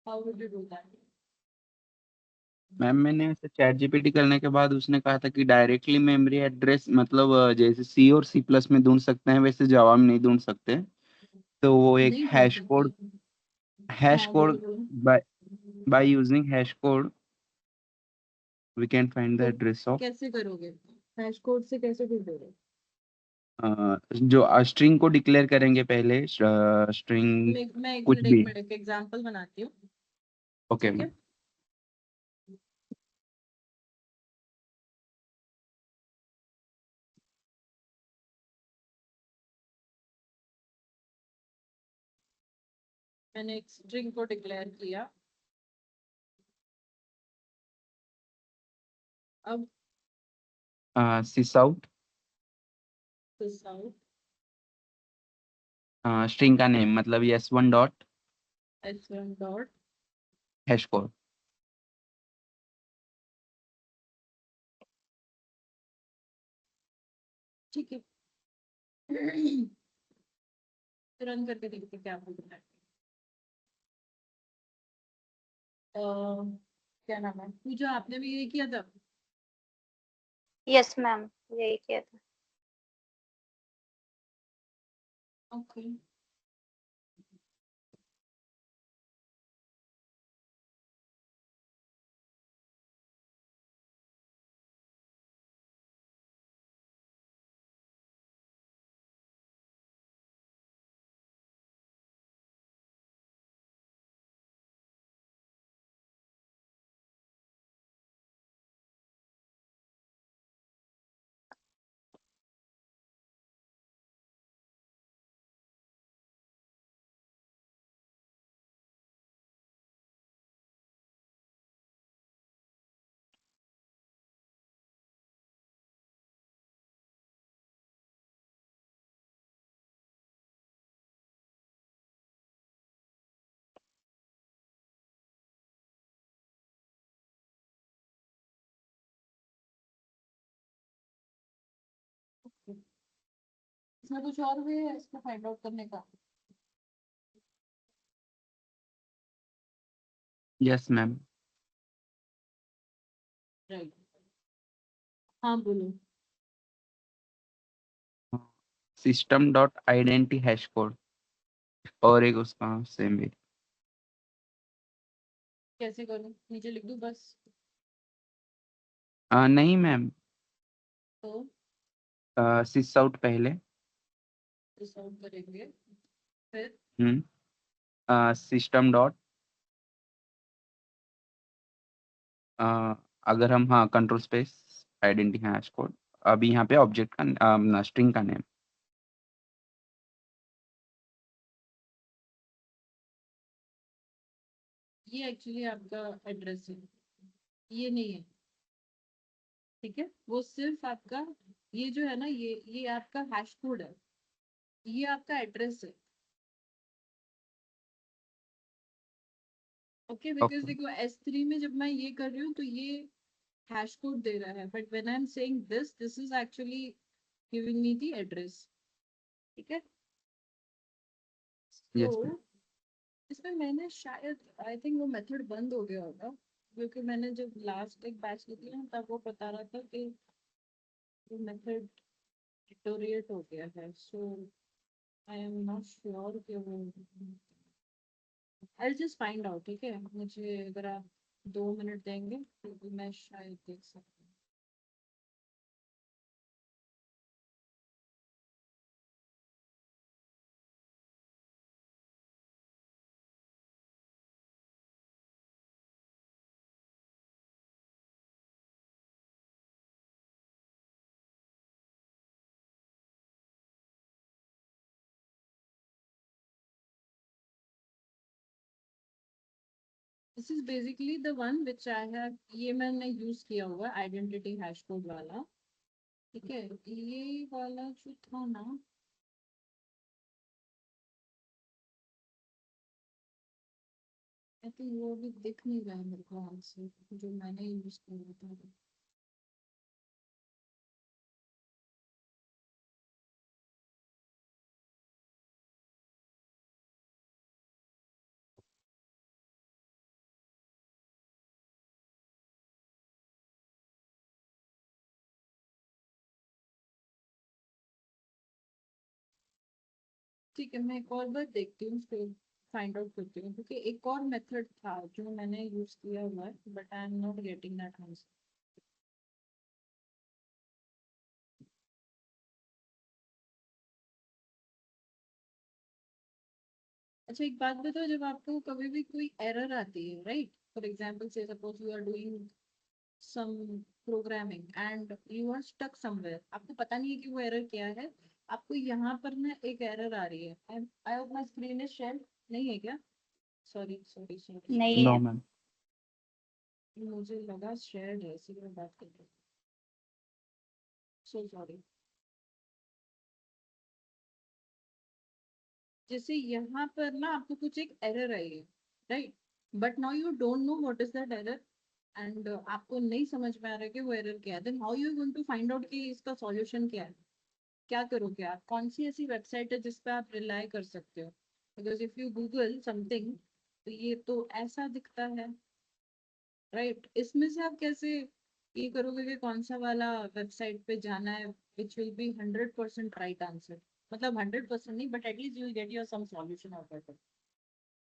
how would you do that? Ma'am मैंने ऐसे चैट जीपीटी करने के बाद उसने कहा था कि डायरेक्टली मेमोरी एड्रेस मतलब जैसे सी और सी प्लस में ढूंढ सकते हैं वैसे जावा में नहीं ढूंढ सकते। तो वो एक नहीं ढूंढ हैश कोड सकते। हैश हाँ बोलो कोड बोलो। By by using hash code we can find the तो एड्रेस ऑफ कैसे करोगे, हैश कोड से कैसे ढूंढोगे? जो स्ट्रिंग को डिक्लेयर करेंगे पहले स्ट्रिंग मैं एक कुछ मिनट भी। एक मिनट एक एग्जांपल बनाती हूँ, ओके ठीक है। मैंने एक स्ट्रिंग को डिक्लेयर किया, अब सिस आउट दिस आउट स्ट्रिंग का नेम मतलब s1 dot s1 dot, hash code. ठीक है। रन करके देखते क्या बोलता है। क्या नाम है, पूजा आपने भी यही किया था? Yes, ma'am. यही किया था। ओके, इसमें कुछ और वे है इसको फाइंड आउट करने का? Yes ma'am. राइट, हाँ बोलो। System dot identity hash code और एक उसका सेम भी। कैसे करूँ, नीचे लिख दूँ बस? नहीं मैम, तो सिस आउट पहले। दिस आउट करेंगे, फिर सिस्टम डॉट अगर हम हाँ control space identity hash code. अभी यहाँ पे ऑब्जेक्ट का स्ट्रिंग का नेम ये एक्चुअली आपका एड्रेस है, ये नहीं है, ठीक है। वो सिर्फ आपका ये जो है ना, ये आपका हैश कोड है, ये आपका एड्रेस है। Okay, because Okay. देखो S3 में जब मैं ये कर रही हूँ तो ये हैश कोड दे रहा है, but when I am saying this is actually giving me the address, ठीक है। तो यस मैम। इसमें मैंने शायद आई थिंक वो मेथड बंद हो गया होगा, क्योंकि मैंने जब लास्ट एक बैच ली थी ना तब वो बता रहा था कि वो मेथड डिटोरिएट हो गया है। सो आई एम नॉट श्योर कि वो, आई जस्ट फाइंड आउट, ठीक है। मुझे अगर आप 2 मिनट देंगे तो मैं शायद देख सकती हूँ। This is basically the one which I have, ये मैंने यूज किया हुआ आइडेंटिटी हैश कोड वाला, ठीक है। ये वाला जो था ना, आई थिंक वो अभी दिख नहीं रहा है मेरे को हाथ से, जो मैंने यूज किया था। ठीक है, मैं एक और बार देखती हूँ, फिर फाइंड आउट करती हूँ, क्योंकि एक और मेथड था जो मैंने यूज किया हुआ है, but I am not getting that answer. अच्छा, एक बात बताओ, जब आपको कभी भी कोई एरर आती है, right, for example say suppose you are doing some programming and you are stuck somewhere, आपको पता नहीं है कि वो एरर क्या है, आपको यहाँ पर ना एक एरर आ रही है, I hope my screen is share, नहीं है क्या? सॉरी सॉरी सॉरी, नहीं नो है। मैम। मुझे लगा शेयर्ड है, इसीलिए बात कर रही हूँ, सो सॉरी। जैसे यहाँ पर ना आपको कुछ एक एरर आई है, right, but now you don't know what is that error, and आपको नहीं समझ में आ रहा है कि वो एरर क्या है, then how you going to find out कि इसका सॉल्यूशन क्या है? क्या करोगे आप? कौन सी ऐसी वेबसाइट है जिस पे आप रिलाई कर सकते हो? Because if you Google something तो ये तो ऐसा दिखता है, राइट। इसमें से आप कैसे ये करोगे कि कौन सा वाला वेबसाइट पे जाना है which will be 100% right answer, मतलब 100% नहीं, but at least you will get your some solution out of it.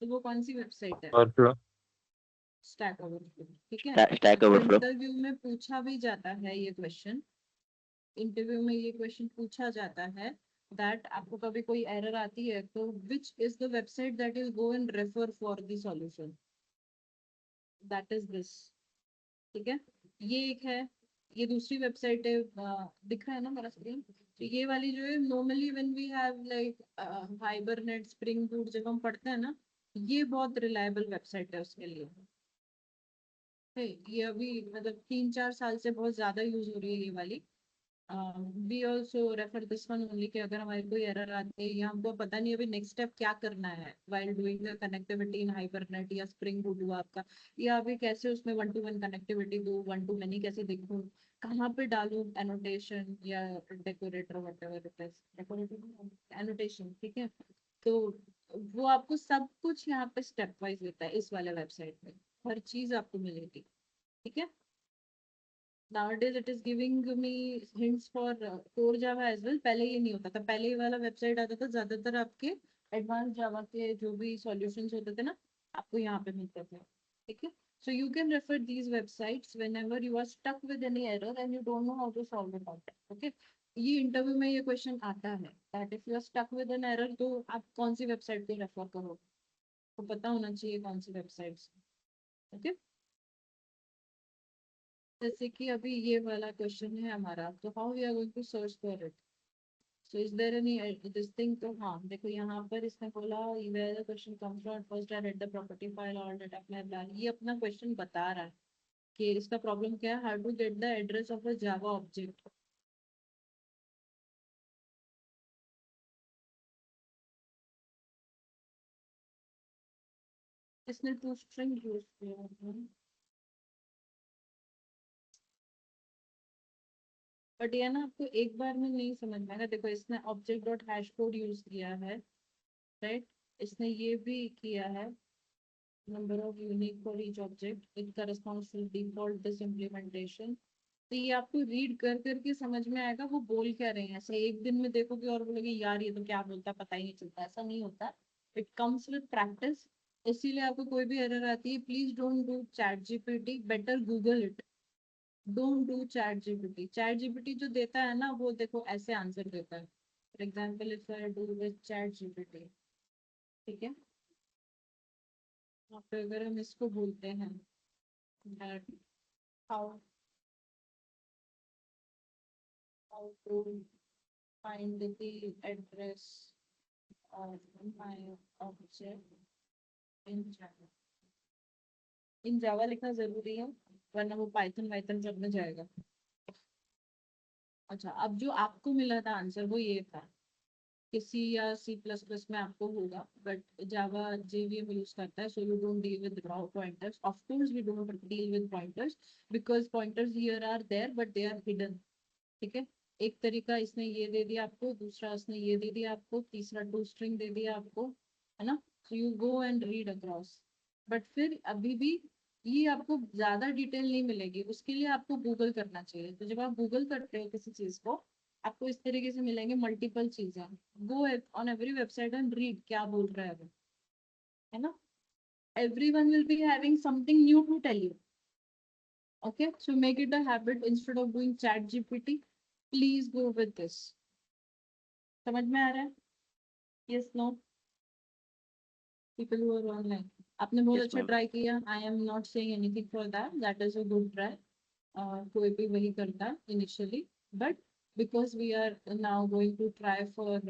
तो वो कौन सी वेबसाइट है? Overflow. स्टैक ओवरफ्लो, ठीक है। स्टैक तो ओवरफ्लो। इंटरव्यू में पूछा भी जाता है ये क्वेश्चन, इंटरव्यू में ये क्वेश्चन पूछा जाता है दैट आपको कभी कोई एरर आती है तो which is the website that is go and refer for the solution, that is this, ठीक है। ये एक है, ये दूसरी वेबसाइट है, दिख रहा है ना मेरा स्क्रीन? तो ये वाली जो है, normally when we have like hibernate spring boot जब हम पढ़ते हैं ना, ये बहुत रिलायबल वेबसाइट है उसके लिए, है। ये अभी मतलब 3-4 साल से बहुत ज्यादा यूज हो रही है ये वाली। We also refer this one only, कि अगर हमारी कोई एरर आती है या हमको पता नहीं अभी नेक्स्ट स्टेप क्या करना है while doing the connectivity in hibernate या स्प्रिंग बूट हुआ आपका, या अभी कैसे उसमें 1-to-1 कनेक्टिविटी दूं, 1-to-many कैसे देखूं, कहाँ पे डालूं एनोटेशन या decorator, whatever it is, decorator annotation, ठीक है। तो वो आपको सब कुछ यहाँ पे स्टेप वाइज देता है इस वाले वेबसाइट पे, हर चीज आपको मिलेगी, ठीक है। nowadays it is giving me hints for core java as well, पहले ये नहीं होता था, पहले ये वाला वेबसाइट आता था ज्यादातर आपके एडवांस जावा के जो भी सॉल्यूशंस होते थे ना, आपको यहाँ पे मिलते थे, ठीक है। so you can refer these websites whenever you are stuck with any error and you don't know how to solve it out, okay। ये इंटरव्यू में ये क्वेश्चन आता है that if you are stuck with an error तो आप कौन सी website को रेफर करो, तो पता होना चाहिए कौन सी वेबसाइट्स, ओके। जैसे कि अभी ये वाला क्वेश्चन है हमारा, तो how we are going to search for it? So is there any this thing? तो हाँ देखो यहाँ पर इसने बोला where the question comes from, first I read the property file or data plan, ये अपना क्वेश्चन बता रहा है कि इसका प्रॉब्लम क्या है, how to get the address of a Java object. इसने टू स्ट्रिंग यूज किया है, बट ये ना आपको एक बार में नहीं समझ में आएगा. देखो इसने object dot hash code use किया है, राइट. इसने ये भी किया है number of unique for each object, it corresponds to default this implementation. तो ये आपको रीड कर करके समझ में आएगा वो बोल क्या रहे हैं. ऐसे एक दिन में देखोगे और बोलोगे यार ये तो क्या बोलता है पता ही नहीं चलता, ऐसा नहीं होता. It comes with practice. इसीलिए आपको कोई भी एरर आती है, please don't do chat GPT, better Google it. Don't do chat GPT. Chat GPT जो देता है ना वो देखो ऐसे आंसर देता है. For example if I do with chat GPT, ठीक है, तो अगर हम इसको बोलते हैं that how to find the address of my object in Java. इन जावा लिखना जरूरी है वरना वो पाइथन वाइथन सब में जाएगा. अच्छा, अब जो आपको मिला था आंसर वो ये था कि सी या सी प्लस प्लस में आपको होगा, बट जावा जेवीएम यूज करता है, so you don't deal with raw pointers. Of course we don't deal with pointers because pointers here are there but they are hidden. ठीक है, एक तरीका इसने ये दे दिया आपको, दूसरा इसने ये दे दिया आपको, तीसरा टू स्ट्रिंग दे दिया आपको, है ना. सो you go and read across. But फिर अभी भी ये आपको ज्यादा डिटेल नहीं मिलेगी, उसके लिए आपको गूगल करना चाहिए. तो जब आप गूगल करते हो किसी चीज को, आपको इस तरीके से मिलेंगे मल्टीपल चीजें. Go on every website and read क्या बोल रहा है वो, है ना. everyone will be having something new to tell you. Okay, so make it a habit instead of doing chat gpt. Please go with this. समझ में आ रहा है? Yes, no? People who are online. आपने बहुत Yes, अच्छा ma'am. Try किया. I am not saying anything for that. That is a good try. कोई भी वही करता है initially, but because we are now going to try for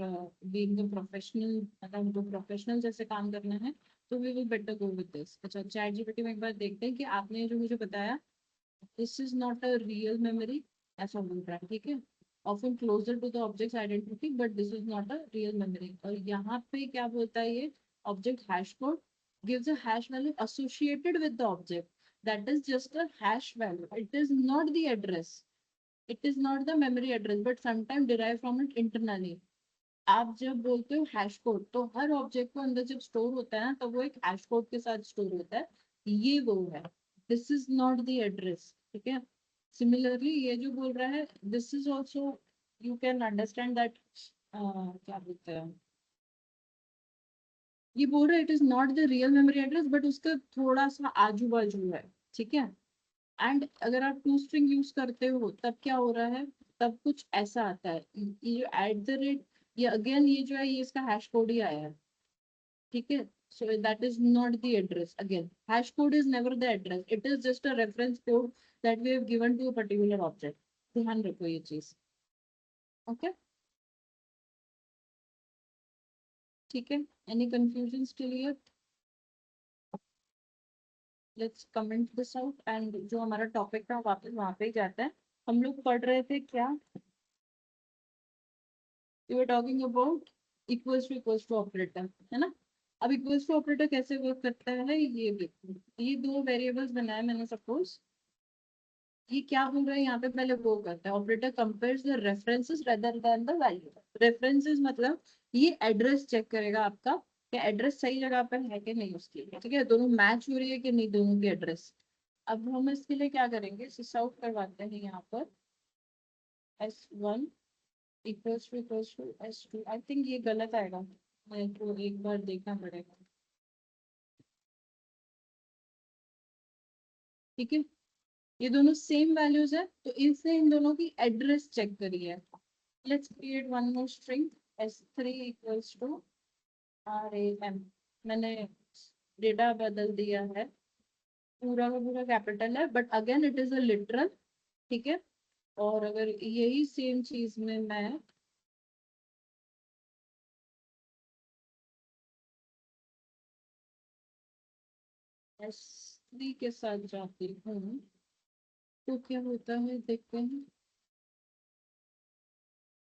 being the professional, मतलब जो professional जैसे काम करना है, तो we will better go with this. अच्छा, चैट जीपीटी में एक बार देखते हैं कि आपने जो मुझे बताया, this is not a real memory, ऐसा बोल रहा है. ठीक है, often closer to the object's identity but this is not a real memory. और यहाँ पे क्या बोलता है ये, object hash code gives a hash value associated with the object. That is just a hash value. It is not the address. It is not the memory address but sometimes derived from it internally. आप जब बोलते हो hash code तो हर object को अंदर जब store होता है ना तो वो एक हैश कोड के साथ स्टोर होता है. ये वो है. This is not the address. ठीक है, सिमिलरली ये जो बोल रहा है this is also, you can understand that, क्या बोलते हैं, ये बोल रहा है it is not the real memory address but उसका थोड़ा सा आजू बाजू है. ठीक है, एंड अगर आप टू स्ट्रिंग यूज करते हो तब क्या हो रहा है, तब कुछ ऐसा आता है. ये जो एट द रेट, ये अगेन ये जो है ये इसका हैश कोड ही आया है. ठीक है, so that is not the address. Again, hash code is never the address. It is just a reference code that we have given to a particular object. ध्यान रखो ये चीज. ओके, ठीक है. Any confusion still here? Let's comment this out and जो हमारा topic था वापस वहां पे ही जाता है. हम लोग पढ़ रहे थे क्या, we were talking about equals to operator, है ना. अब इक्वल्स टू ऑपरेटर कैसे वर्क करता है, ये देखो, ये दो वेरिएबल्स बनाए मैंने सपोज. ये क्या बोल रहा है यहाँ पे, पहले वो करता है operator compares the references rather than the value. References मतलब ये एड्रेस चेक करेगा आपका कि एड्रेस सही जगह पर है कि नहीं उसके लिए. ठीक है, दोनों मैच हो रही है कि नहीं दोनों की एड्रेस. अब हम इसके लिए क्या करेंगे, सिस आउट करवाते हैं यहाँ पर s1 equals to s2. I think ये गलत आएगा, मेरे को एक बार देखना पड़ेगा. ठीक है, ये दोनों सेम वैल्यूज है तो इससे इन दोनों की एड्रेस चेक करिए. Let's create one more string s3 equals to ram. मैंने डेटा बदल दिया है, पूरा का पूरा कैपिटल है but again it is a literal. ठीक है, और अगर यही सेम चीज में मैं S3 के साथ जाती हूँ तो क्या होता है देखते हैं,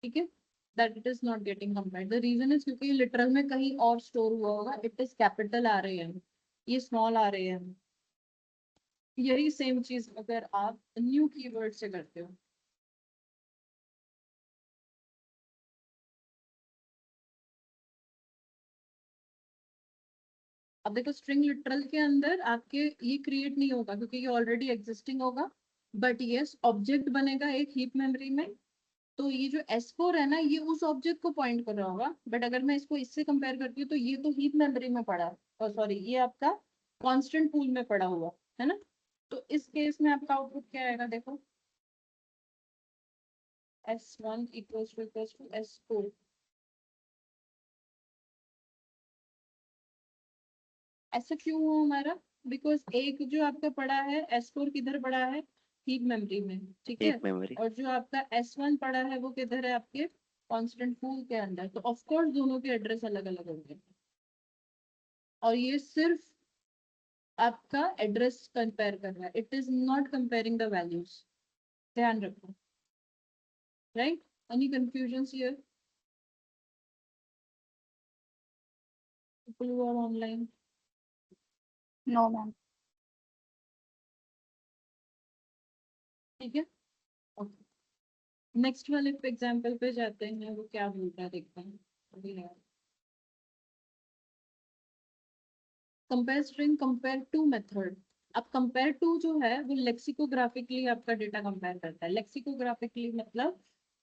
ठीक है। That it is not getting compared, the reason is क्योंकि लिटरल में कहीं और स्टोर हुआ होगा, इट इज कैपिटल आ रहे हैं, ये स्मॉल आ रहे हैं। यही सेम चीज अगर आप न्यू कीवर्ड से करते हो, अब देखो स्ट्रिंग लिटरल के अंदर आपके ये क्रिएट नहीं होगा क्योंकि ये ऑलरेडी एग्जिस्टिंग होगा, बट यस ऑब्जेक्ट बनेगा एक हीप मेमोरी में। तो ये जो S4 है ना, ये उस ऑब्जेक्ट को पॉइंट कर रहा होगा, बट अगर मैं इसको इससे कंपेयर करती हूँ तो ये तो हीप मेमोरी में पड़ा है, और सॉरी ये आपका कांस्टेंट पूल में पड़ा हुआ है ना। तो इस केस में आपका आउटपुट क्या आएगा देखो, S1 इक्वल्स टू S4। ऐसा क्यों हुआ हमारा, बिकॉज एक जो आपका पड़ा है S4 किधर पड़ा है, हीप मेमोरी में, ठीक है। Heap memory. और जो आपका S1 पड़ा है वो किधर है आपके कांस्टेंट पूल के अंदर, तो ऑफ कोर्स दोनों के एड्रेस अलग अलग होंगे। और ये सिर्फ आपका एड्रेस कंपेयर कर रहा है, it is not comparing the values, ध्यान रखो, right. Any confusion here, people who are online? No, ma'am. ठीक है, ओके। नेक्स्ट वाले एग्जांपल पे जाते हैं, वो क्या बोल रहा है देखते हैं। अभी है compare string compare to method. अब कंपेयर टू जो है वो लेक्सिकोग्राफिकली आपका डेटा कंपेयर करता है। लेक्सिकोग्राफिकली मतलब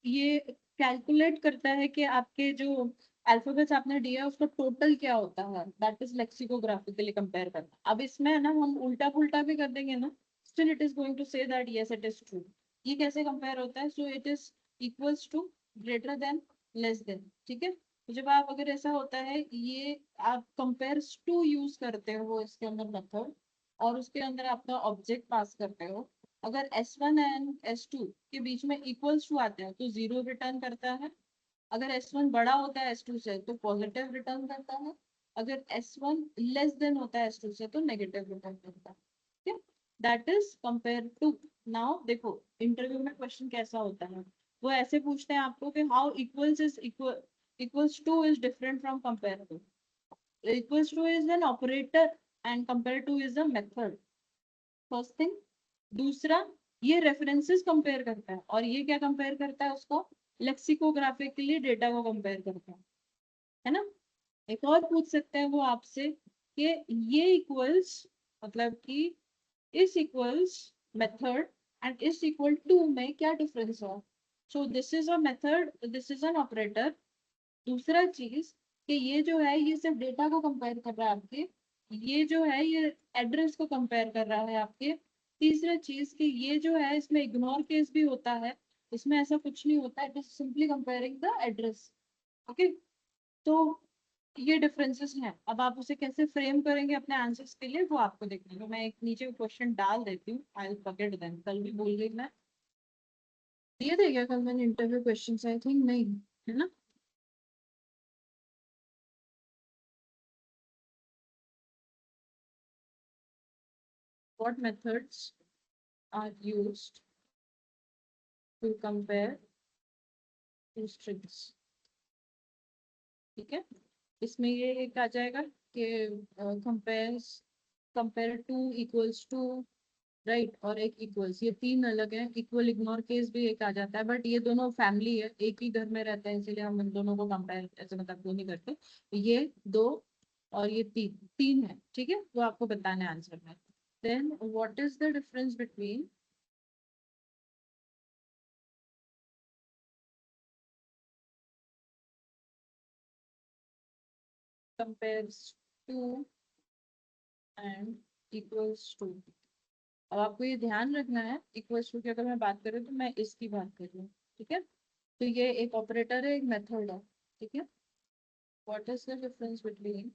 ये कैलकुलेट करता है कि आपके जो अल्फाबेट्स आपने दिया है उसका टोटल क्या होता है, दैट इज लेक्सिकोग्राफिकली कंपेयर करना। अब इसमें है ना हम उल्टा पुल्टा भी कर देंगे ना, still it is going to say that yes it is true. ये कैसे कंपेयर होता है, so it is equals to, greater than, less than, ठीक है। तो जब आप अगर ऐसा होता है, ये आप कंपेयर टू यूज करते हो इसके अंदर मेथड, और उसके अंदर अपना ऑब्जेक्ट पास करते हो। अगर S1 एंड S2 के बीच में इक्वल्स टू आते हैं तो जीरो रिटर्न करता है। अगर S1 बड़ा होता है S2 से तो पॉजिटिव रिटर्न करता है। अगर S1 लेस देन होता है S2 से तो नेगेटिव रिटर्न करता है, ठीक है। That is compare to. Now देखो इंटरव्यू में क्वेश्चन कैसा होता है, वो ऐसे पूछते हैं आपको कि how equals is equal, equals to is different from compare to. Equals to is an operator and compare to is a method. First thing. दूसरा, ये रेफरेंसेस कंपेयर करता है, और ये क्या कंपेयर करता है उसको, लेक्सिकोग्राफिकली डेटा को कंपेयर करता है ना। एक और पूछ सकते हैं वो आपसे कि ये इक्वल्स मतलब कि इस इक्वल्स मेथड एंड इस इक्वल टू में क्या डिफरेंस है। So this is a method, this is an operator. दूसरा चीज कि ये जो है ये सिर्फ डेटा को कंपेयर कर रहा है आपके, ये जो है ये एड्रेस को कंपेयर कर रहा है आपके। तीसरा चीज कि ये जो है इसमें इग्नोर केस भी होता है, इसमें ऐसा कुछ नहीं होता, it is simply comparing the address, okay. तो ये डिफरेंसेस हैं। अब आप उसे कैसे फ्रेम करेंगे अपने आंसर्स के लिए वो आपको देखना है। मैं एक नीचे क्वेश्चन डाल देती हूँ, आई विल फॉरगेट देम, कल भी भूल गई मैं। दिए थे क्या कल मैंने इंटरव्यू क्वेश्चन, आई थिंक नहीं, है ना। What methods are used to compare two strings? ठीक है, इसमें ये एक आ जाएगा कि compare to equals to, right, और एक इक्वल्स, ये तीन अलग हैं। इक्वल इग्नोर केस भी एक आ जाता है, बट ये दोनों फैमिली है, एक ही घर में रहते हैं, इसीलिए हम इन दोनों को कंपेयर ऐसे मतलब वो नहीं करते। ये दो और ये तीन, तीन है, ठीक है, वो आपको बताना है आंसर में। Then what is the difference between compares to and equals to. अब आपको ये ध्यान रखना है, इक्वल्स टू की अगर मैं बात करूँ तो मैं इसकी बात कर रही हूँ, ठीक है। तो ये एक ऑपरेटर है, एक मेथड है, ठीक है। What is the difference between,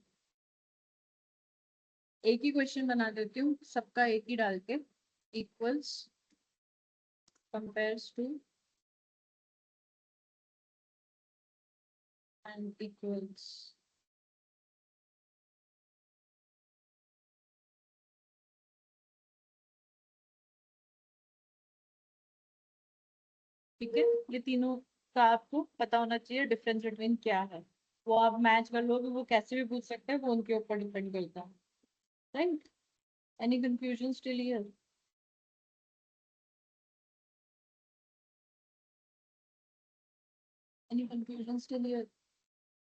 एक ही क्वेश्चन बना देती हूँ सबका एक ही डाल के, equals, compares to and equals. ठीक है, ये तीनों का आपको पता होना चाहिए डिफरेंस बिटवीन क्या है। वो आप मैच कर लोगे, वो कैसे भी पूछ सकते हैं, वो उनके ऊपर डिपेंड करता है। Right, any confusion still here? Any confusion still here?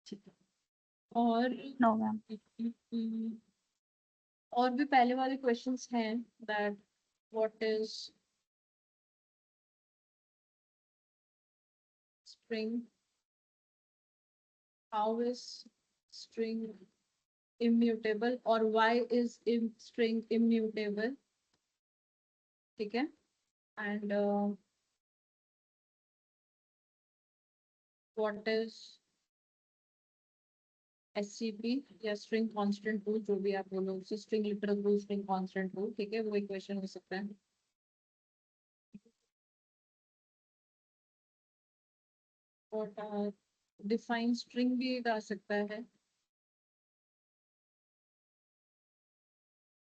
ठीक है। और No, ma'am. और भी पहले वाले क्वेश्चंस हैं that what is string, how is string immutable, और why is string immutable? ठीक है, and what is SCP या string constant rule, जो भी आप बोलो उसे, string literal rule, string constant rule, ठीक है, वो एक क्वेश्चन हो सकता है। और डिफाइन स्ट्रिंग भी एक आ सकता है।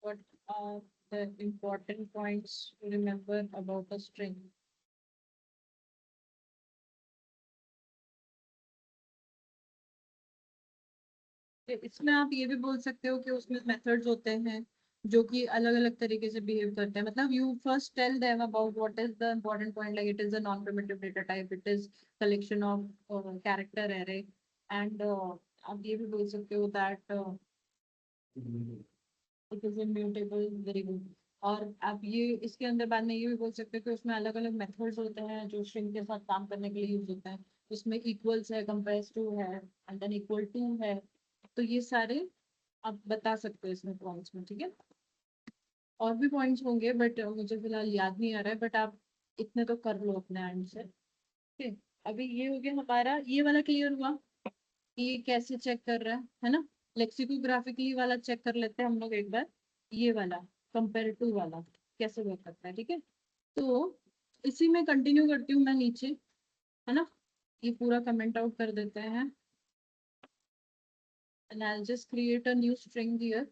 What are the important points to remember about a string? इसमें आप ये भी बोल सकते हो कि उसमें मेथड्स होते हैं जो कि अलग अलग तरीके से बिहेव करते हैं। मतलब you first tell them about what is the important point, like it is a non primitive data type, it is collection of character array, and आप ये भी बोल सकते हो that it is immutable. Very good. और आप ये इसके अंदर बाद में ये भी बोल सकते हो कि उसमें अलग अलग मेथड्स होते हैं जो स्ट्रिंग के साथ काम करने के लिए यूज होते हैं। उसमें इक्वल्स है, कंपेयर्स टू है, एंड देन इक्वल टू है। तो ये सारे आप बता सकते हो इसमें पॉइंट्स में, ठीक है। और भी पॉइंट्स होंगे बट मुझे फिलहाल याद नहीं आ रहा है, बट आप इतने तो कर लो अपने एंड से। ठीक, अभी ये हो गया हमारा, ये वाला क्लियर हुआ कि ये कैसे चेक कर रहा है ना। लेक्सिकोग्राफिकली वाला चेक कर लेते हैं हम लोग एक बार, ये वाला कंपेरेटिव वाला कैसे वर्क करता है, ठीक है। तो इसी में कंटिन्यू करती हूँ मैं नीचे, है ना। ये पूरा कमेंट आउट कर देते हैं, and I'll just create a new string here.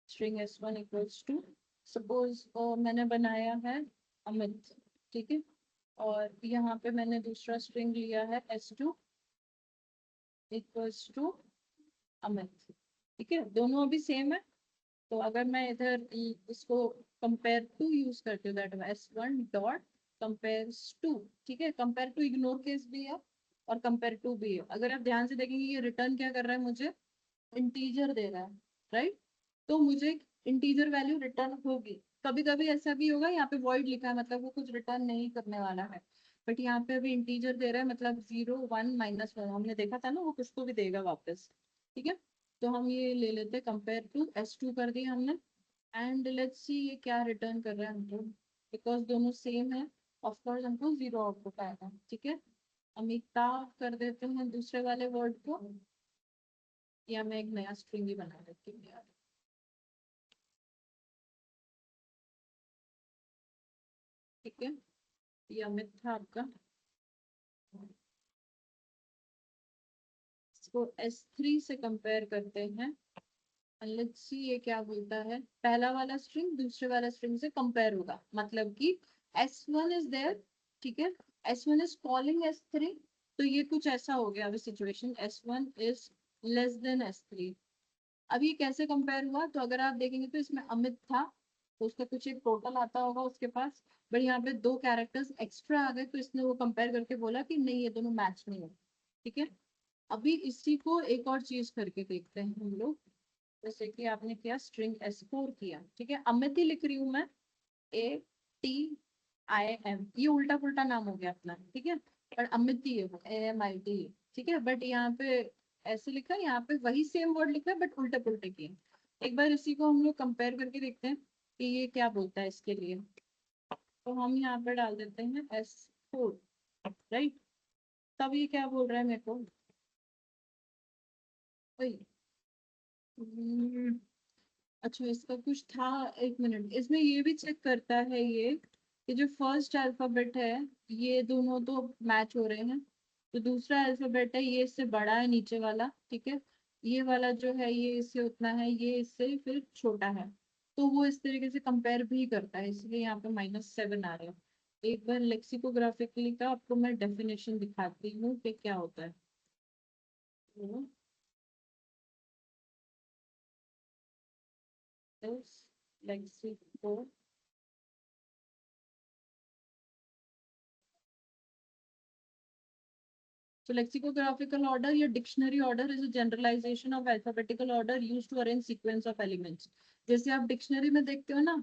String s1 equals to, suppose मैंने बनाया है अमित, ठीक है। और यहाँ पे मैंने दूसरा स्ट्रिंग लिया है s2 इक्वल्स टू अमित, ठीक है। दोनों अभी सेम है, तो अगर मैं इधर इसको कंपेयर टू यूज करती हूँ, that s1 dot compares to, ठीक है। कंपेयर टू इग्नोर केस भी है और कंपेयर टू भी है। अगर आप ध्यान से देखेंगे ये रिटर्न क्या कर रहा है, मुझे इंटीजर दे रहा है, राइट। तो मुझे इंटीजर वैल्यू रिटर्न होगी। कभी कभी ऐसा भी होगा, यहाँ पे वॉइड लिखा है मतलब वो कुछ रिटर्न नहीं करने वाला है, बट यहाँ पे अभी इंटीजर दे रहा है, मतलब 0 1 -1 हमने देखा था ना, वो कुछ तो भी देगा वापस, ठीक है। तो हम ये ले लेते हैं, कंपेयर टू s2 कर दिया हमने, एंड लेट्स सी ये क्या रिटर्न कर रहा है हमको, बिकॉज दोनों सेम है, ऑफ कोर्स हमको 0 आउटपुट आएगा, ठीक है। अमिताभ कर देते हैं दूसरे वाले वर्ड को, या मैं एक नया स्ट्रिंग ही बना देती हूँ यार, ठीक है। ये अमित था आपका, इसको S3 से कंपेयर करते हैं, लेट्स सी ये क्या बोलता है। पहला वाला स्ट्रिंग दूसरे वाला स्ट्रिंग से कंपेयर होगा, मतलब कि S1 इज देयर, ठीक है। S1 इज कॉलिंग S3, तो ये कुछ ऐसा हो गया अभी situation, S1 is less than S3। अब ये कैसे कंपेयर हुआ, तो अगर आप देखेंगे तो इसमें अमित था, तो उसका कुछ एक टोटल आता होगा उसके पास, बट यहाँ पे 2 कैरेक्टर्स एक्स्ट्रा आ गए, तो इसने वो कंपेयर करके बोला कि नहीं ये दोनों मैच नहीं है, ठीक है। अभी इसी को एक और चीज करके देखते हैं हम लोग, जैसे कि आपने किया स्ट्रिंग S4 किया, ठीक है। अमित ही लिख रही हूँ मैं, ATIM, ये उल्टा पुल्टा नाम हो गया अपना, ठीक है। पर अमित ही है वो, AMIT, ठीक है। बट यहाँ पे ऐसे लिखा है, यहाँ पे वही सेम वर्ड लिखा है बट उल्टे पुल्टे किए। एक बार इसी को हम लोग कंपेयर करके देखते हैं कि ये क्या बोलता है इसके लिए। तो हम यहाँ पे डाल देते हैं S4, राइट। तब ये क्या बोल रहा है मेरे को, वही अच्छा इसका कुछ था, एक मिनट, इसमें ये भी चेक करता है ये कि जो फर्स्ट अल्फाबेट है ये दोनों तो मैच हो रहे हैं, तो दूसरा अल्फाबेट है ये इससे बड़ा है नीचे वाला, ठीक है। ये वाला जो है ये इससे उतना है, ये इससे फिर छोटा है, तो वो इस तरीके से कंपेयर भी करता है, इसलिए यहाँ पे -7 आ रहे हैं। एक बार लेक्सिकोग्राफिकली का आपको मैं डेफिनेशन दिखाती हूँ कि क्या होता है। लेक्सिको So lexicographical order या dictionary order is a generalization of alphabetical order used to arrange sequence of elements. जैसे आप डिक्शनरी में देखते हो ना,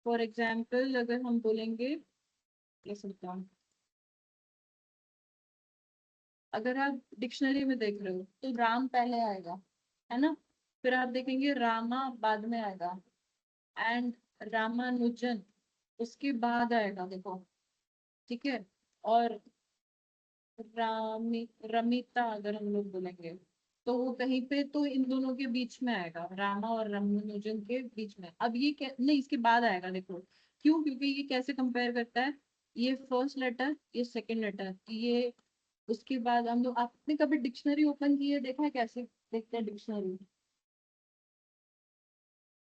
फॉर एग्जाम्पल अगर हम बोलेंगे, कैसे बताऊं, अगर आप डिक्शनरी में देख रहे हो तो राम पहले आएगा, है ना, फिर आप देखेंगे रामा बाद में आएगा, एंड रामानुजन उसके बाद आएगा, देखो, ठीक है। और रमिता अगर हम लोग बोलेंगे तो वो कहीं पे तो इन दोनों के बीच में आएगा, रामा और रामानुजन के बीच में। अब ये नहीं, इसके बाद आएगा, देखो क्यों, क्योंकि ये कैसे कंपेयर करता है, ये फर्स्ट लेटर, ये सेकंड लेटर, ये उसके बाद हम लोग, आपने कभी डिक्शनरी ओपन की है, देखा है कैसे देखते हैं डिक्शनरी?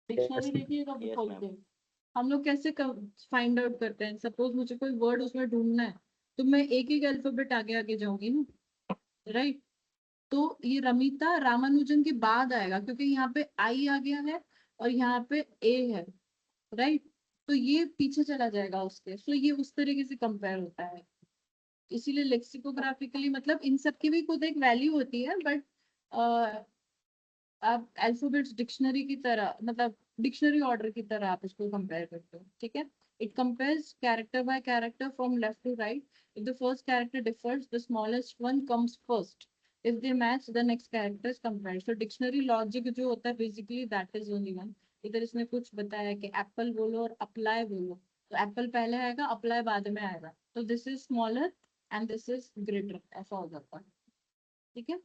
Dictionary Yes, ma'am. देखिए कब यस खोलते मैम। हैं हम लोग, कैसे फाइंड आउट करते हैं, सपोज मुझे कोई वर्ड उसमें ढूंढना है तो मैं एक एक अल्फाबेट आगे आगे जाऊंगी ना, राइट। तो ये रमिता रामानुजन के बाद आएगा क्योंकि यहाँ पे आई आ गया है और यहाँ पे ए है, राइट। तो ये पीछे चला जाएगा उसके, सो ये उस तरीके से कंपेयर होता है। इसीलिए लेक्सिकोग्राफिकली मतलब इन सब की भी खुद एक वैल्यू होती है, बट आप अल्फाबेट्स डिक्शनरी की तरह, मतलब डिक्शनरी ऑर्डर की तरह आप इसको कंपेयर करते हो, ठीक है। It compares character by character from left to right. If the first character differs the smallest one comes first, if they match the next character is compared. So dictionary logic जो होता है basically that is only one. इधर इसने कुछ बताया कि Apple बोलो और अप्लाई बोलो, तो एप्पल पहले आएगा, अप्लाई बाद में आएगा, तो this is smaller and this is greater, ऐसा हो जाता है, ठीक है।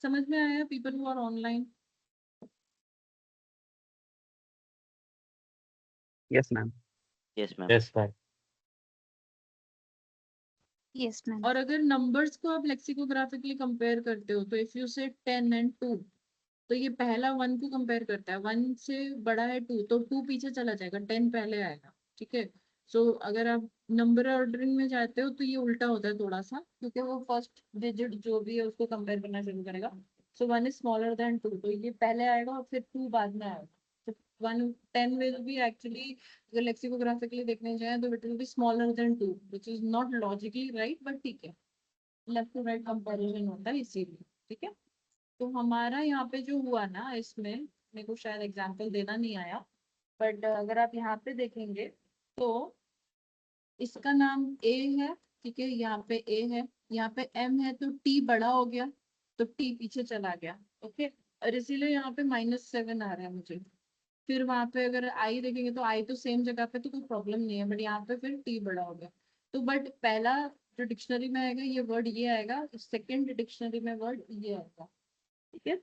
समझ में आया people who are online? Yes ma'am. Yes ma'am. Yes, ma'am. Yes, ma'am. और अगर नंबर्स को आप लेक्सिकोग्राफिकली कंपेयर करते हो तो इफ यू से 10 एंड 2, तो ये पहला 1 को कंपेयर करता है, 1 से बड़ा है 2 तो 2 पीछे चला जाएगा, 10 पहले आएगा, ठीक है। सो अगर आप नंबर ऑर्डरिंग में जाते हो तो ये उल्टा होता है थोड़ा सा, क्योंकि वो फर्स्ट डिजिट जो भी है उसको कंपेयर करना शुरू करेगा। सो 1 इज स्मॉलर देन 2, तो ये पहले आएगा और फिर 2 बाद में आएगा। तो 1 10 विल बी एक्चुअली, अगर लेक्सिकोग्राफिकली देखने जाए तो it will be smaller than 2, which is not logically right, but ठीक है, लेफ्ट टू राइट कंपैरिजन होता है इसीलिए, ठीक है। तो हमारा यहाँ पे जो हुआ ना, इसमें मेरे को शायद एग्जांपल देना नहीं आया, बट अगर आप यहाँ पे देखेंगे तो इसका नाम ए है, ठीक है, यहाँ पे ए है, यहाँ पे एम है, तो टी बड़ा हो गया, तो टी पीछे चला गया, ओके। और इसीलिए यहाँ पे -7 आ रहा है मुझे। फिर वहां पे अगर आई देखेंगे तो आई तो सेम जगह पे, तो कोई प्रॉब्लम नहीं है, बट यहाँ पे फिर टी बड़ा हो गया। तो बट पहला जो डिक्शनरी में आएगा ये वर्ड ये आएगा, सेकंड डिक्शनरी में वर्ड ये आएगा, ठीक है।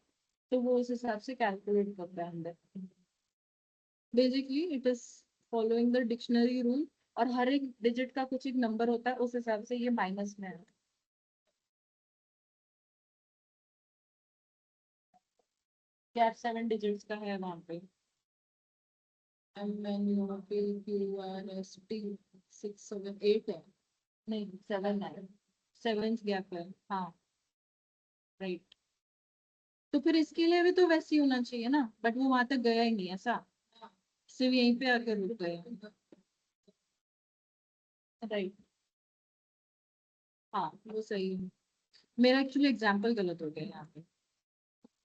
तो वो उस हिसाब से कैलकुलेट करता है अंदर। Basically it is following the dictionary rule, और हर एक डिजिट का कुछ एक नंबर होता है, उस हिसाब से ये माइनस में है। गैप 7 डिजिट्स का है वहां पे, M N U P Q R S T 6 7 8 है, नहीं 7 है, 7 गैप है, हाँ, राइट। तो फिर इसके लिए भी तो वैसे ही होना चाहिए ना, बट वो वहां तक गया ही नहीं, ऐसा सिर्फ यहीं पे आकर रुक गया, राइट। हाँ वो सही है, मेरा एक्चुअली एग्जाम्पल गलत हो गया यहाँ पे,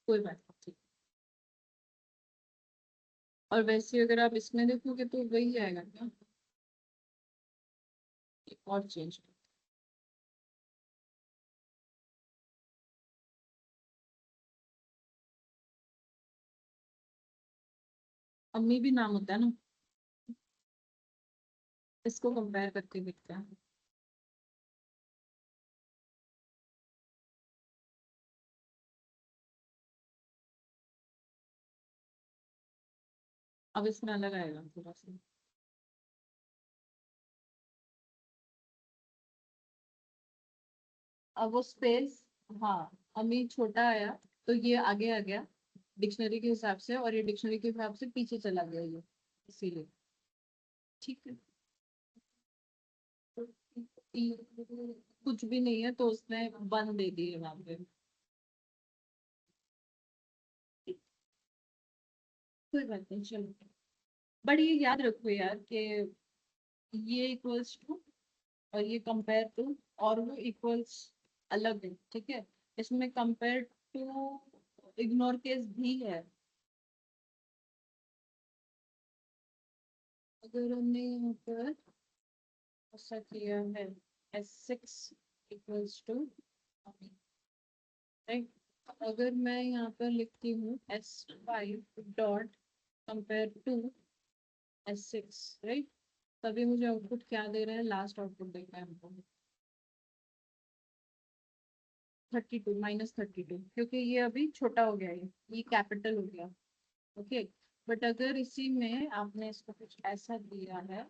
कोई बात नहीं। और वैसे अगर आप इसमें देखोगे तो वही आएगा क्या, और चेंज, अम्मी भी नाम होता है ना, इसको कंपेयर करके देखते हैं। अब इसमें अलग आएगा थोड़ा सा, अब वो स्पेस, हाँ अम्मी छोटा आया तो ये आगे आ गया डिक्शनरी के हिसाब से, और ये डिक्शनरी के हिसाब से पीछे चला गया ये, इसीलिए ठीक है, कुछ भी नहीं है तो उसने 1 दे दिए वहां पे, कोई बात नहीं चलो। बट ये याद रखो यार कि ये इक्वल्स टू और ये कंपेयर टू और वो इक्वल्स अलग है, ठीक है। इसमें कंपेयर टू इग्नोर केस भी है। अगर हमने यहाँ पर ऐसा किया है S6 इक्वल्स टू, राइट, अगर मैं यहाँ पर लिखती हूँ S5 dot compare to S6, right, तभी मुझे आउटपुट क्या दे रहा है, लास्ट आउटपुट देखना है हमको 32 -32, क्योंकि ये अभी छोटा हो गया है, ये कैपिटल हो गया, ओके। बट अगर इसी में आपने इसको कुछ ऐसा दिया है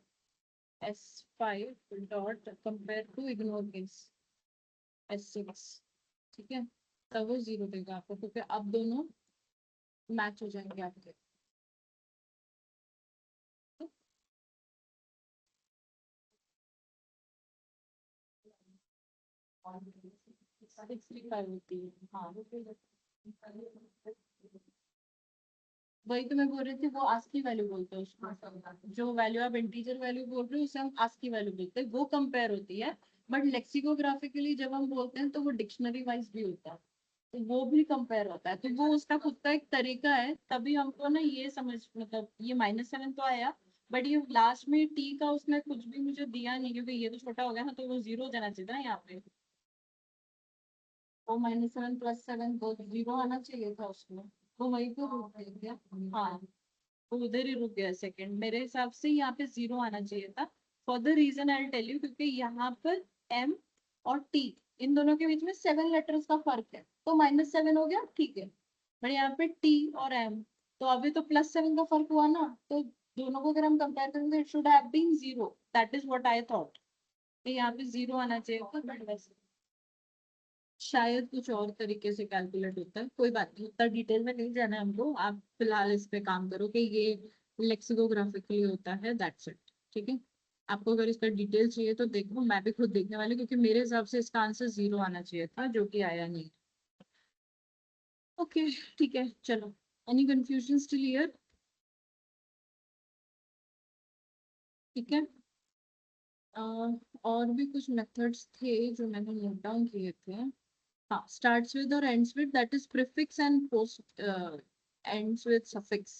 S5 dot compare to ignore this S6, ठीक है, तब वो 0 देगा आपको, क्योंकि अब दोनों मैच हो जाएंगे आपके। हाँ 65 होती है, हाँ वही तो मैं बोल रही थी, वो आस्की वैल्यू बोलते हैं उसको, जो वैल्यू आप इंटीजर वैल्यू बोल रहे हो उसे हम आस्की वैल्यू बोलते हैं, वो कंपेयर होती है। बट लेक्सिकोग्राफिकली जब हम बोलते हैं तो वो डिक्शनरी वाइज भी होता है, तो वो भी कंपेयर होता है, तो वो उसका खुद का एक तरीका है। तभी हमको ना ये समझ, मतलब ये -7 तो आया, बट ये लास्ट में टी का उसने कुछ भी मुझे दिया नहीं, क्योंकि ये तो छोटा हो गया ना, तो वो 0 जाना चाहिए ना यहाँ पे, वो -7 +7 तो 0 आना चाहिए था उसमें, वो वही पे रुक गया। हाँ वो उधर ही रुक गया सेकंड, मेरे हिसाब से यहाँ पे 0 आना चाहिए था। For the reason I tell you, क्योंकि यहाँ पर M और T, इन दोनों के बीच में 7 लेटर्स का फर्क है, तो -7 हो गया, ठीक है। बट यहाँ पे T और M, तो अभी तो +7 का फर्क हुआ ना, तो दोनों को अगर हम कंपेयर करेंगे it should have been 0, that is what I thought, यहाँ पे 0 आना चाहिए था, बट वैसे शायद कुछ और तरीके से कैलकुलेट होता है, कोई बात नहीं, उतना डिटेल में नहीं जाना है हमको, आप फिलहाल इस पे काम करो कि ये लेक्सिकोग्राफिकली होता है, दैट्स इट, ठीक है। आपको अगर इसका डिटेल चाहिए तो देखो, मैं भी खुद देखने वाली, क्योंकि मेरे हिसाब से इसका आंसर 0 आना चाहिए था, जो कि आया नहीं। ओके ठीक है चलो, एनी कंफ्यूजन स्टिल हियर, ठीक है। और भी कुछ मेथड्स थे जो मैंने नोट डाउन किए थे। हाँ, starts with और ends with, that is prefix and post ends with suffix,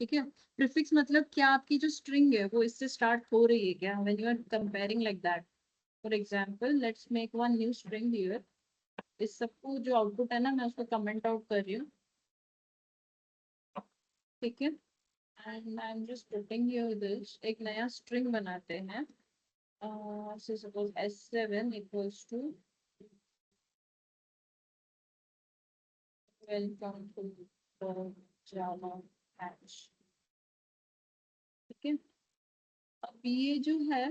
ठीक है। प्रीफिक्स मतलब क्या, आपकी जो स्ट्रिंग है वो इससे स्टार्ट हो रही है क्या, when you are comparing like that. For example let's make one new string here, इस सबको जो आउटपुट है ना मैं उसको कमेंट आउट कर रही हूँ, ठीक है। And I am just putting here this, एक नया स्ट्रिंग बनाते हैं, so suppose S7 equals to welcome to the Java patch, ठीक है। अब ये जो है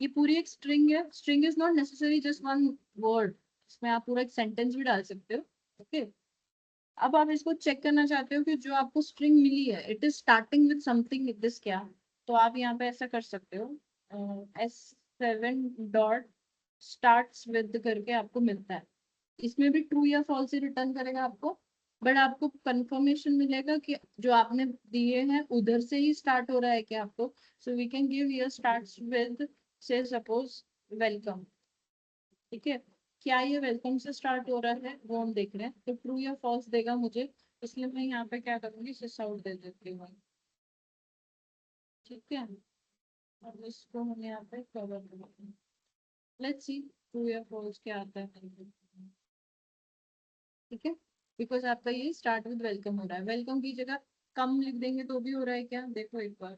ये पूरी एक स्ट्रिंग है, string is not necessary just one word, इसमें आप पूरा एक सेंटेंस भी डाल सकते हो, ओके। अब आप इसको चेक करना चाहते हो कि जो आपको स्ट्रिंग मिली है it is starting with something this क्या, तो आप यहाँ पे ऐसा कर सकते हो, S7 डॉट स्टार्ट्स विद करके आपको मिलता है, इसमें भी ट्रू या फॉल्स ही रिटर्न करेगा आपको, बट आपको कंफर्मेशन मिलेगा कि जो आपने दिए हैं उधर से ही स्टार्ट हो रहा है क्या आपको। So we can give here starts with say suppose welcome, ठीक है। क्या ये वेलकम से स्टार्ट हो रहा है वो हम देख रहे हैं, तो ट्रू या फॉल्स देगा मुझे, इसलिए मैं यहाँ पे क्या करूँगी, सिस आउट दे देती हूँ, ठीक है। और इसको हम यहाँ पे कवर करेंगे, लेट्स सी ट्रू या फॉल्स क्या आता है, ठीक है। बिकॉज आपका ये स्टार्ट विद वेलकम हो रहा है, वेलकम की जगह कम लिख देंगे तो भी हो रहा है क्या, देखो एक बार,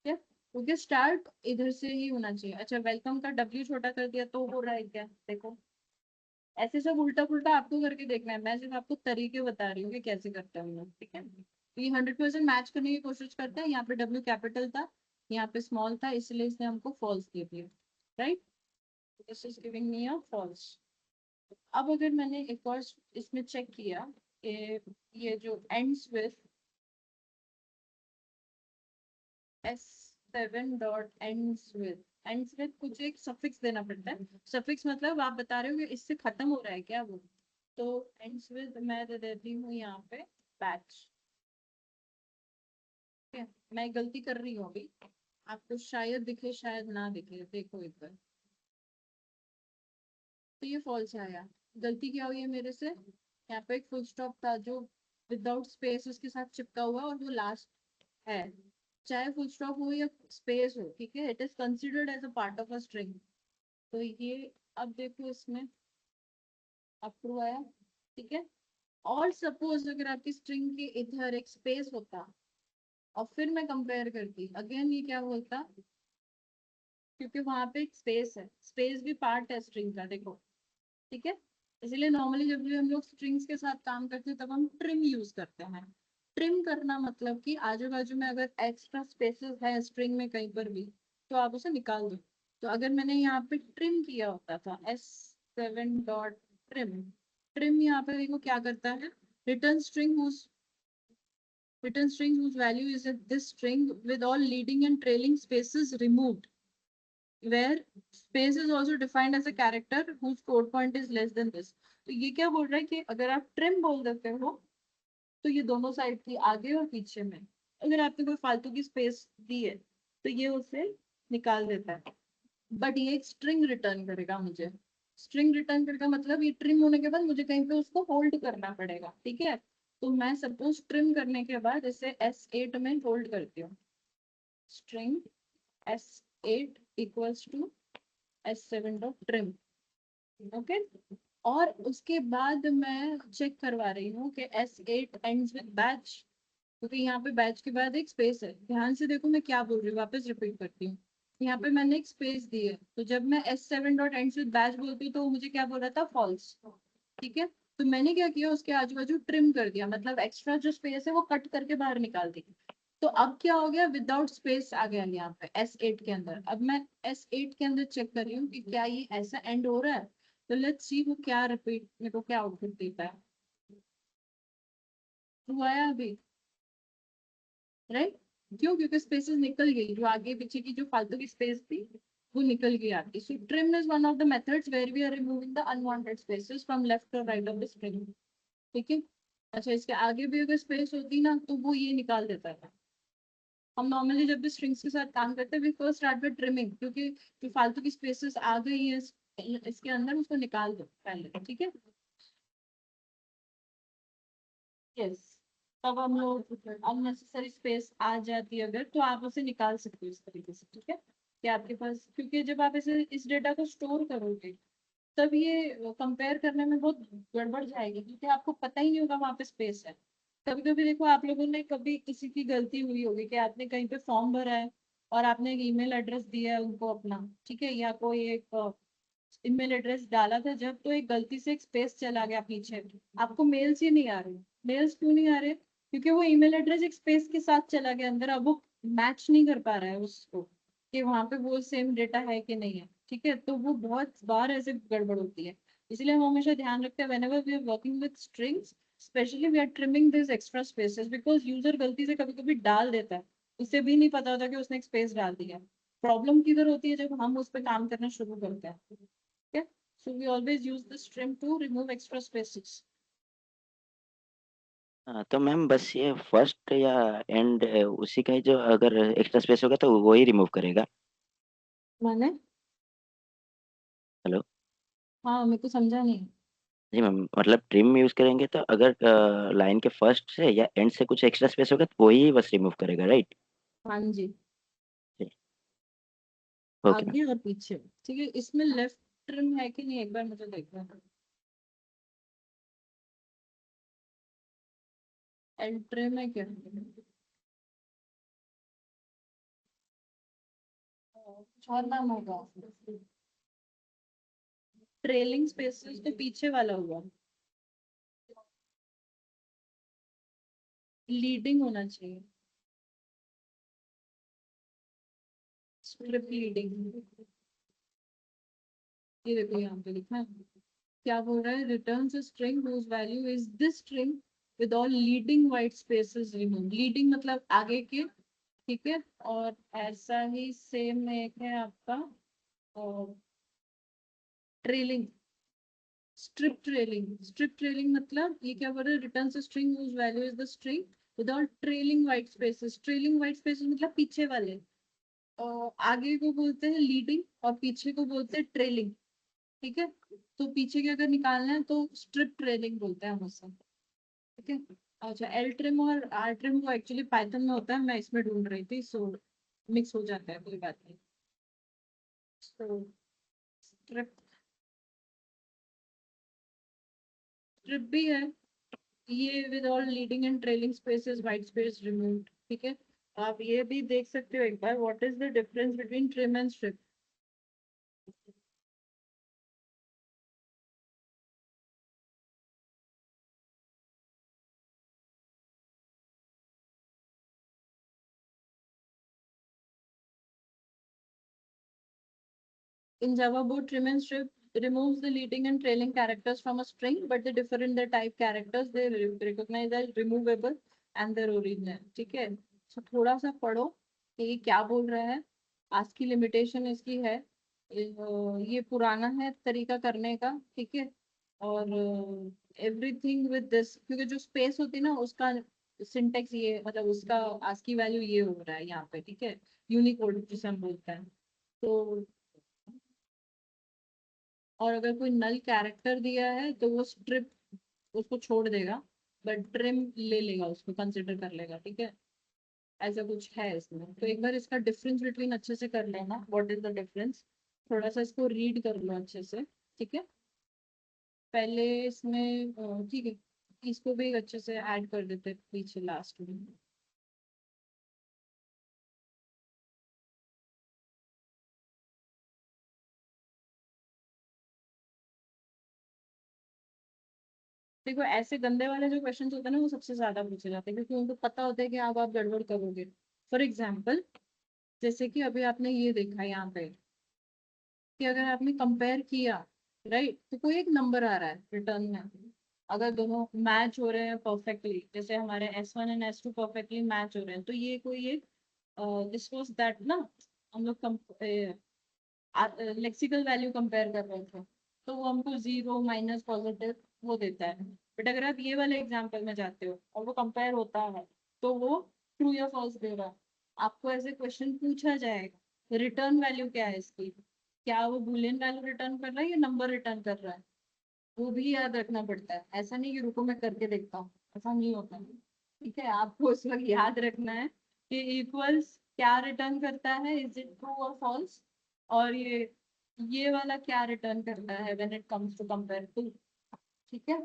ठीक है, क्योंकि स्टार्ट इधर से ही होना चाहिए। अच्छा वेलकम का W छोटा कर दिया तो हो रहा है क्या, देखो ऐसे सब उल्टा पुल्टा आपको करके देखना है, मैं सिर्फ आपको तरीके बता रही हूँ कि कैसे करते हैं हम लोग, ठीक है। तो ये 100% मैच करने की कोशिश करते हैं, यहाँ पे W कैपिटल था, यहाँ पे स्मॉल था, इसलिए इसने हमको फॉल्स दे दिया, right, this is giving me a false. अब अगर मैंने एक और इसमें चेक किया ये जो ends with s7 dot ends with कुछ एक सफिक्स देना पड़ता है। सफिक्स मतलब आप बता रहे हो कि इससे खत्म हो रहा है क्या वो, तो ends with मैं दे देती हूँ यहाँ पे बैच। ठीक है, मैं गलती कर रही हूँ अभी, आपको शायद दिखे शायद ना दिखे, देखो एक बार। तो ये फॉल्स आया। गलती क्या हुई है मेरे से, यहाँ पे एक फुल स्टॉप था जो विदाउट स्पेस उसके साथ चिपका हुआ और वो लास्ट है। चाहे फुल स्टॉप हो या स्पेस हो, ठीक है, it is considered as a part of a string. तो ये अब देखो इसमें अप्रूव आया, ठीक है। और सपोज अगर आपकी स्ट्रिंग के इधर एक स्पेस होता और फिर मैं कंपेयर करती, अगेन ये क्या बोलता, क्योंकि वहां पे एक स्पेस है, स्पेस भी पार्ट है स्ट्रिंग का, देखो, ठीक है। इसीलिए नॉर्मली जब भी हम लोग स्ट्रिंग्स के साथ काम करते हैं तब हम ट्रिम यूज करते हैं। ट्रिम करना मतलब कि आजू बाजू में अगर एक्स्ट्रा स्पेसेस है स्ट्रिंग में कहीं पर भी, तो आप उसे निकाल दो। तो अगर मैंने यहाँ पे ट्रिम किया होता था s7 डॉट ट्रिम, ट्रिम यहाँ पे देखो क्या करता है, return string whose value is in this string with all leading and trailing spaces removed, where space is also defined as a character whose code point is less than this। तो ये क्या बोल रहा है कि अगर आप ट्रिम बोल देते हो तो ये दोनों साइड की, आगे और पीछे में, अगर आपने कोई फालतू की स्पेस दी है तो ये उसे निकाल देता है। बट ये एक स्ट्रिंग रिटर्न करेगा मुझे, स्ट्रिंग रिटर्न करेगा मतलब ये ट्रिम होने के बाद मुझे कहीं पे उसको होल्ड करना पड़ेगा, ठीक है। तो मैं सपोज ट्रिम करने के बाद इसे S8 में होल्ड करती हूँ, string S8 equals to S7 dot trim, okay. और उसके बाद मैं चेक करवा रही हूँ कि S8 ends with batch, क्योंकि यहाँ पे बैच के बाद एक स्पेस है। ध्यान से देखो मैं क्या बोल रही हूँ, वापस रिपीट करती हूँ। यहाँ पे मैंने एक स्पेस दी है, तो जब मैं S7 dot ends with batch बोलती हूँ तो वो मुझे क्या बोल रहा था, फॉल्स, ठीक है। तो मैंने क्या किया, उसके आजू बाजू ट्रिम कर दिया, मतलब एक्स्ट्रा जो स्पेस है वो कट करके बाहर निकाल दी। तो अब क्या हो गया, विदाउट स्पेस आ गया यहाँ पे S8 के अंदर। अब मैं S8 के अंदर चेक कर रही हूँ कि क्या ये ऐसा एंड हो रहा है। तो लेट्स सी वो क्या रिपीट, मेरे को क्या आउटपुट देता है। हुआ है अभी, राइट। क्यों, क्योंकि स्पेसेस निकल गई, जो आगे पीछे की जो फालतू की स्पेस थी वो निकल गई आपकी। So trim is one of the methods where we are removing the unwanted spaces from left और राइट ऑफ द स्ट्रिंग, ठीक है। अच्छा, इसके आगे भी अगर स्पेस होती ना तो वो ये निकाल देता है। हम नॉर्मली जब भी स्ट्रिंग्स के साथ काम करते हैं we first start with trimming, क्योंकि जो फालतू की स्पेसेस आ गई है इसके अंदर उसको निकाल दो पहले, ठीक है। यस, तब हम लोग अननेसेसरी स्पेस आ जाती है अगर, तो आप उसे निकाल सकते हो इस तरीके से, ठीक है। कि आपके पास, क्योंकि जब आप इसे इस डेटा को स्टोर करोगे तब ये कंपेयर करने में बहुत गड़बड़ जाएगी, क्योंकि आपको पता ही नहीं होगा वहाँ पे स्पेस है। कभी कभी देखो, आप लोगों ने कभी किसी की गलती हुई होगी कि आपने कहीं पे फॉर्म भरा है और आपने एक ईमेल एड्रेस दिया है उनको अपना, ठीक है, या कोई एक ईमेल एड्रेस डाला था जब, तो एक गलती से एक स्पेस चला गया पीछे, आपको मेल्स ही नहीं आ रहे। मेल्स क्यों नहीं आ रहे, क्योंकि वो ईमेल एड्रेस एक स्पेस के साथ चला गया अंदर, अब वो मैच नहीं कर पा रहा है उसको कि वहां पे वो सेम डेटा है कि नहीं है, ठीक है। तो वो बहुत बार ऐसे गड़बड़ होती है। इसलिए हम हमेशा ध्यान रखते हैं whenever we are working with strings, especially we are trimming these extra spaces, because user गलती से कभी कभी डाल देता है, उसे भी नहीं पता होता कि उसने एक स्पेस डाल दिया। प्रॉब्लम किधर होती है, जब हम उस पर काम करना शुरू करते हैं, ठीक है। So we always use this trim to remove extra spaces. हाँ, तो मैम बस ये फर्स्ट या एंड उसी का ही जो अगर एक्स्ट्रा स्पेस होगा तो वो ही रिमूव करेगा। माने, हेलो। हाँ मेरे को समझा नहीं। जी मैम, मतलब ट्रिम यूज करेंगे तो अगर लाइन के फर्स्ट से या एंड से कुछ एक्स्ट्रा स्पेस होगा तो वही बस रिमूव करेगा, राइट। हाँ जी, ओके मैम। आगे और पीछे, ठीक है। इसमें लेफ्ट ट्रिम है कि नहीं एक बार मुझे देखना है। एंड ट्रिम है क्या, कुछ और नाम होगा। ट्रेलिंग स्पेसेस तो पीछे वाला हुआ, लीडिंग होना चाहिए, स्ट्रिप लीडिंग। ये देखो यहाँ पे लिखा है, क्या बोल रहा है, returns a string whose value is this string with all leading white spaces removed. Leading मतलब आगे के, ठीक है। और ऐसा ही सेम एक है आपका ट्रेलिंग, स्ट्रिप ट्रेलिंग मतलब ये क्या बोल रहा है, return a string whose value is the string without trailing white spaces। Trailing white spaces मतलब पीछे वाले, आगे को बोलते हैं लीडिंग और पीछे को बोलते हैं ट्रेलिंग, ठीक है। तो पीछे के अगर निकालना है तो स्ट्रिप ट्रेलिंग बोलते हैं हम उससे, ठीक है। अच्छा, एल ट्रिम और आर ट्रिम वो एक्चुअली पाइथन में होता है, मैं इसमें ढूंढ रही थी, सो मिक्स हो जाता है, कोई बात नहीं। तो स्ट्रिप स्ट्रिप भी है ये, with all leading and trailing spaces white space removed, ठीक है। आप ये भी देख सकते हो एक बार, what is the difference between trim and strip. In Java, both trim and strip removes the leading and trailing characters from a string, but they differ in the type characters they recognize as removable and their original, ठीक है। So थोड़ा सा पढ़ो कि ये क्या बोल रहा है। आज की लिमिटेशन इसकी है, ये पुराना है तरीका करने का, ठीक है। और एवरीथिंग विद दिस, क्योंकि जो स्पेस होती है ना उसका सिंटेक्स ये, मतलब उसका आज की वैल्यू ये हो रहा है यहाँ पे, ठीक है। यूनिकोड जिसे हम बोलते हैं। तो और अगर कोई नल कैरेक्टर दिया है तो वो स्ट्रिप उसको छोड़ देगा, बट ट्रिम ले लेगा, उसको कंसिडर कर लेगा, ठीक है। ऐसा कुछ है इसमें, तो एक बार इसका डिफरेंस बिटवीन अच्छे से कर लेना, व्हाट इज द डिफरेंस। थोड़ा सा इसको रीड कर लो अच्छे से, ठीक है। पहले इसमें ठीक है, इसको भी अच्छे से ऐड कर देते पीछे लास्ट में। देखो ऐसे गंदे वाले जो क्वेश्चन होते हैं ना वो सबसे ज्यादा पूछे जाते हैं, क्योंकि उनको पता होता है कि आप गड़बड़ करोगे। फॉर एग्जाम्पल, जैसे कि अभी आपने ये देखा यहाँ पे कि अगर आपने कंपेयर किया, राइट, तो कोई एक नंबर आ रहा है रिटर्न में। अगर दोनों मैच हो रहे हैं परफेक्टली, जैसे हमारे S1 and S2 perfectly match हो रहे हैं, तो ये कोई एक दिस वाज दैट ना, हम लोग लेक्सिकल वैल्यू कंपेयर कर रहे थे, तो वो हमको जीरो माइनस पॉजिटिव वो देता है। बट अगर आप ये वाले एग्जाम्पल में जाते हो और वो कंपेयर होता है तो वो ट्रू या फॉल्स दे रहा है। आपको ऐसे क्वेश्चन पूछा जाएगा, रिटर्न वैल्यू क्या है इसकी, क्या वो बूलियन वैल्यू रिटर्न कर रहा है या नंबर रिटर्न कर रहा है, वो भी याद रखना पड़ता है। ऐसा नहीं कि रुको मैं करके देखता हूँ, ऐसा नहीं होता है, ठीक है। आपको उस वक्त याद रखना है कि इक्वल्स क्या रिटर्न करता है, इज इट ट्रू और फॉल्स, और ये वाला क्या रिटर्न करता है when it comes to compare to, ठीक है।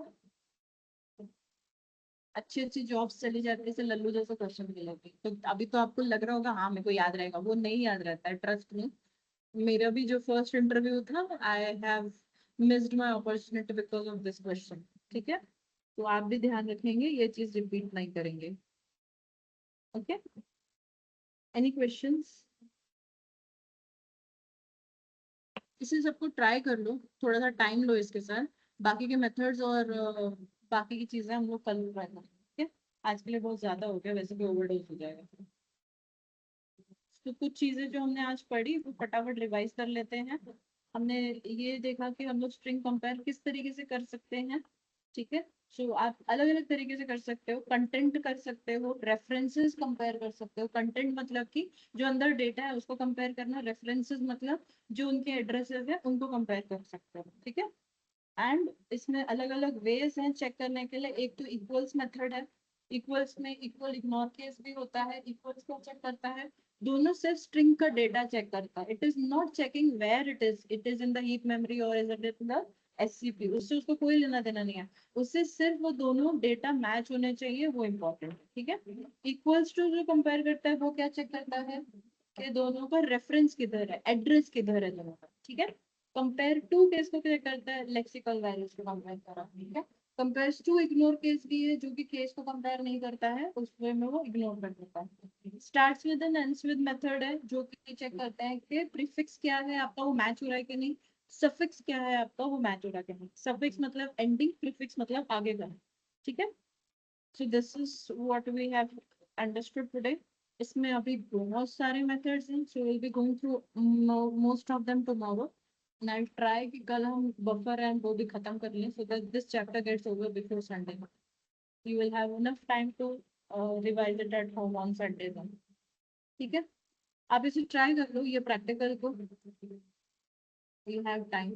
अच्छी अच्छी जॉब्स चली जाती है, जैसे लल्लू जैसे क्वेश्चन मिलेगी, तो अभी तो आपको लग रहा होगा हाँ मेरे को याद रहेगा, वो नहीं याद रहता है, ट्रस्ट में। मेरा भी जो फर्स्ट इंटरव्यू था, I have missed my opportunity because of this question, ठीक है। तो आप भी ध्यान रखेंगे, ये चीज रिपीट नहीं करेंगे, ओके। Any questions? इसे सबको ट्राई कर लो, थोड़ा सा टाइम लो इसके साथ। बाकी के मेथड्स और बाकी की चीजें हम लोग कल ट्राई करेंगे, ठीक है। आज के लिए बहुत ज्यादा हो गया, वैसे भी ओवरडोज हो जाएगा। तो कुछ चीजें जो हमने आज पढ़ी वो फटाफट रिवाइज कर लेते हैं। हमने ये देखा कि हम लोग स्ट्रिंग कंपेयर किस तरीके से कर सकते हैं, ठीक है। सो आप अलग अलग तरीके से कर सकते हो, कंटेंट कर सकते हो, रेफरेंसेस कंपेयर कर सकते हो। कंटेंट मतलब कि जो अंदर डेटा है उसको कंपेयर करना, रेफरेंसेस मतलब जो उनके एड्रेसेस है उनको कंपेयर कर सकते हो, ठीक है। एंड इसमें अलग अलग वेज हैं चेक करने के लिए। एक तो इक्वल्स मेथड है, इक्वल्स में इक्वल इग्नोर केस भी होता है। इक्वल्स को चेक करता है, दोनों सिर्फ स्ट्रिंग का डेटा चेक करता है। It is not checking where it is in the heap memory और is it in the SCP, उससे उसको कोई लेना देना नहीं है। उससे सिर्फ वो दोनों डेटा मैच होने चाहिए, वो इम्पोर्टेंट है, ठीक है। इक्वल्स टू जो कंपेयर करता है वो क्या चेक करता है कि दोनों का रेफरेंस किधर है, एड्रेस किधर है दोनों का, ठीक है। कंपेयर टू केस को क्या करता है, लेक्सिकल वैल्यूज को कंपेयर करा, ठीक है। कंपेयर टू इग्नोर केस भी है, जो कि केस को कंपेयर नहीं करता है, उस वे में वो इग्नोर कर देता है। Starts with and ends with method है, जो कि चेक करते हैं कि प्रीफिक्स क्या है आपका, वो मैच हो रहा है कि नहीं। सफिक्स क्या है आपका, वो मैच हो रहा है कि नहीं। सफिक्स मतलब एंडिंग, प्रीफिक्स मतलब आगे का, ठीक है। So this is what we have understood today. इसमें अभी बहुत सारे methods हैं, so we'll be going through most of them tomorrow. And I'll try कि कल हम buffer and वो भी खत्म कर लें, so that this chapter gets over before Sunday. You will have enough time to revise it at home on Sunday then. ठीक है, आप इसे ट्राई कर लो ये प्रैक्टिकल को, यू हैव टाइम,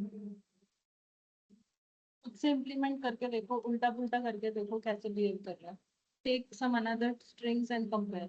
खुद से इम्प्लीमेंट करके देखो, उल्टा पुल्टा करके देखो कैसे बिहेव कर रहा है. Take some another strings and compare.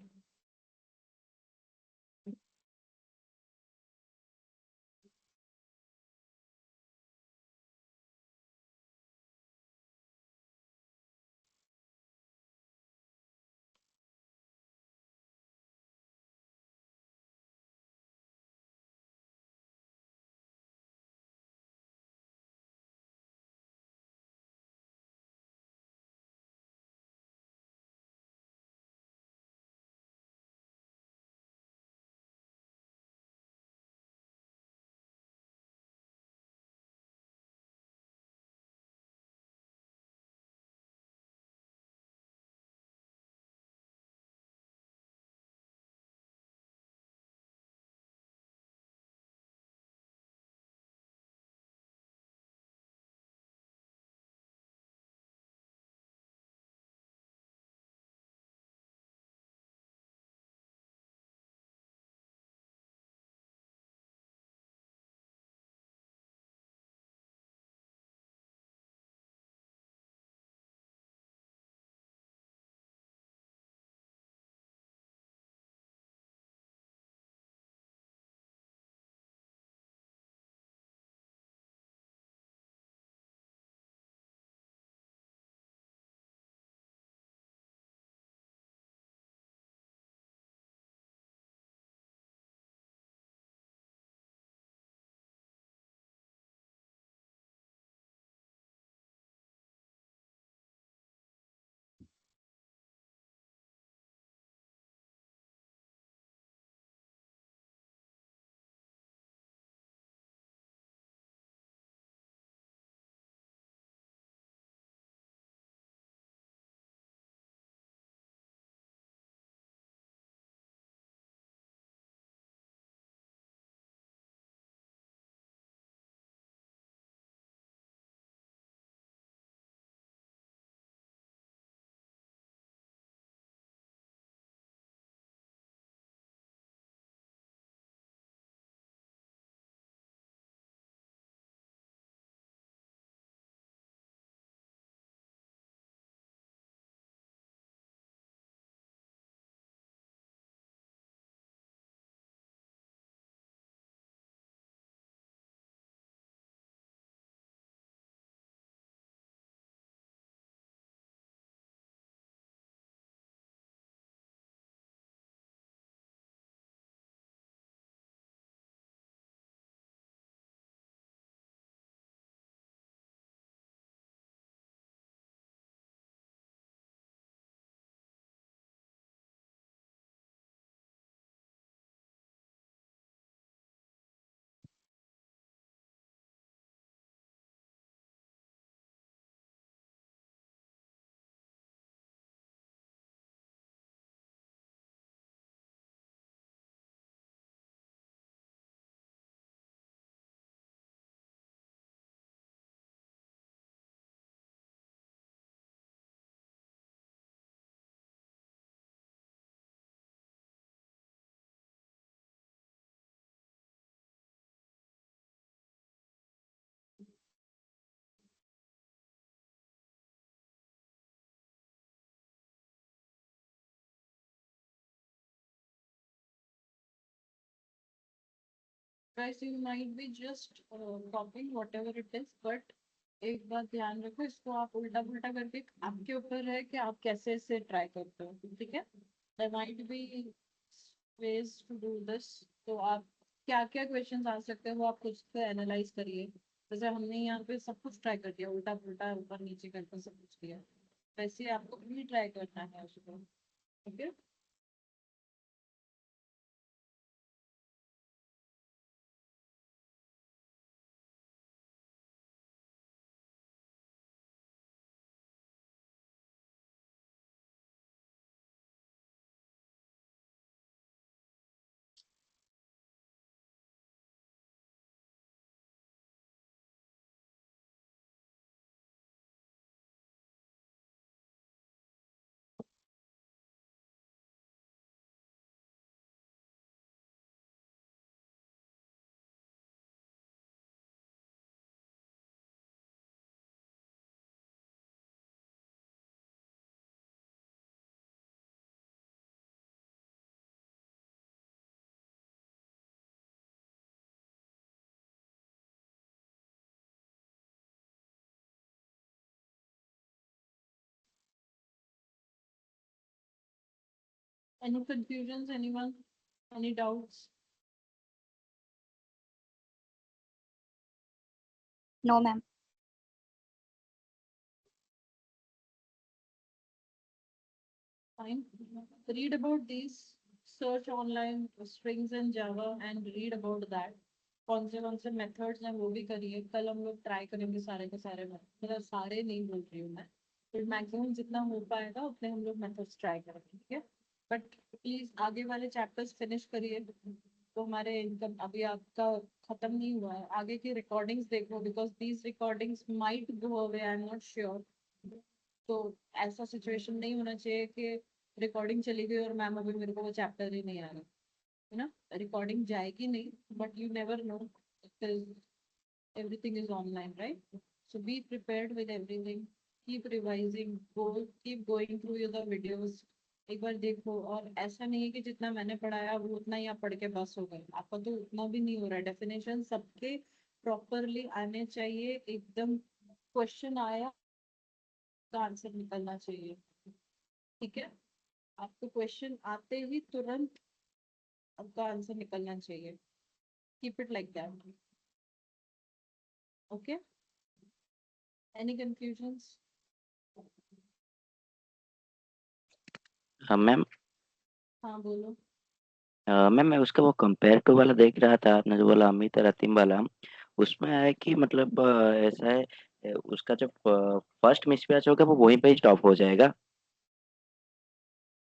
Guys, you might be just copying whatever it is, but एक बात ध्यान रखो, इसको आप उल्टा पुल्टा करके आपके ऊपर है कि आप कैसे इसे ट्राई करते हो. ठीक है, there might be ways to do this. तो आप क्या क्या क्वेश्चंस आ सकते हैं वो आप खुद से एनालाइज करिए. जैसे हमने यहाँ पे सब कुछ ट्राई कर दिया, उल्टा पुल्टा ऊपर नीचे करके सब कुछ किया, वैसे आपको भी ट्राई करना है उसको. Okay. Any confusions, anyone? Any doubts? No, ma'am. Fine. Read about these. Search online strings in Java and read about that. कौन से मेथड्स हैं वो भी करिए. कल हम लोग ट्राई करेंगे सारे के सारे मतलब सारे नहीं बोल रही हूँ मैं, बट मैक्सिमम जितना हो पाएगा उतने हम लोग मेथड्स ट्राई करेंगे. ठीक है, बट प्लीज आगे वाले चैप्टर्स फिनिश करिए. तो हमारे इनकम अभी आपका खत्म नहीं हुआ है. आगे की रिकॉर्डिंग्स देखो, because these recordings might go away, I am not sure. तो ऐसा सिचुएशन नहीं होना चाहिए कि रिकॉर्डिंग चली गई और मैम अभी मेरे को वो चैप्टर ही नहीं आ रहा है ना. रिकॉर्डिंग जाएगी नहीं, but you never know, everything is online, right? So be prepared with everything. Keep revising, keep going through the videos. एक बार देखो. और ऐसा नहीं है कि जितना मैंने पढ़ाया वो उतना ही आप पढ़ के बस हो गए. आपका तो उतना भी नहीं हो रहा है. डेफिनेशन सबके प्रॉपरली आने चाहिए. एकदम क्वेश्चन आया का आंसर निकलना चाहिए. ठीक है, आपको क्वेश्चन आते ही तुरंत आपका आंसर निकलना चाहिए. Keep it like that. Okay, any confusions? Ma'am हाँ बोलो. मैम मैं उसका वो कंपेयर टू वाला देख रहा था, आपने जो बोला अमित और अतीम वाला. उसमें है कि मतलब ऐसा है, उसका जो फर्स्ट मिसमैच होगा वो वहीं पे ही स्टॉप हो जाएगा.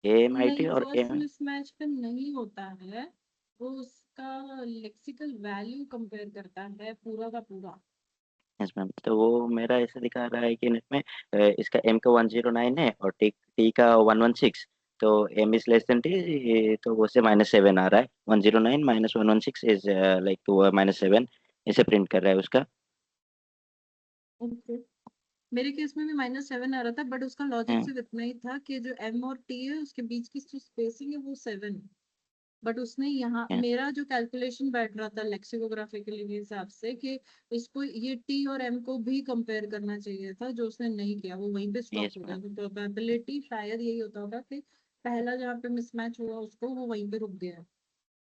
AMIT नहीं, और फर्स्ट AM. मिसमैच पे नहीं होता है. वो उसका लेक्सिकल वैल्यू कंपेयर करता है पूरा का पूरा. यस मैम, तो वो मेरा ऐसे दिखा रहा है कि नेट में इसका M का 109 है और T का 116. तो M is less than T, तो वो से -7 आ रहा है. 109 - 116 इज लाइक -7. इसे प्रिंट कर रहा है उसका. ओके, मेरे केस में भी -7 आ रहा था, बट उसका लॉजिक हम्म, सिर्फ इतना ही था कि जो M और T है उसके बीच की जो स्पेसिंग है वो 7 है. बट उसने यहाँ yeah, मेरा जो कैलकुलेशन बैठ रहा था लेक्सिकोग्राफिकली के हिसाब से कि इसको ये टी और एम को भी कंपेयर करना चाहिए था, जो उसने नहीं किया. वो वहीं पे स्टॉप yes हो गया. मैम. तो प्रोबेबिलिटी शायद यही होता होगा कि पहला जहाँ पे मिसमैच हुआ उसको वो वहीं पे रुक गया.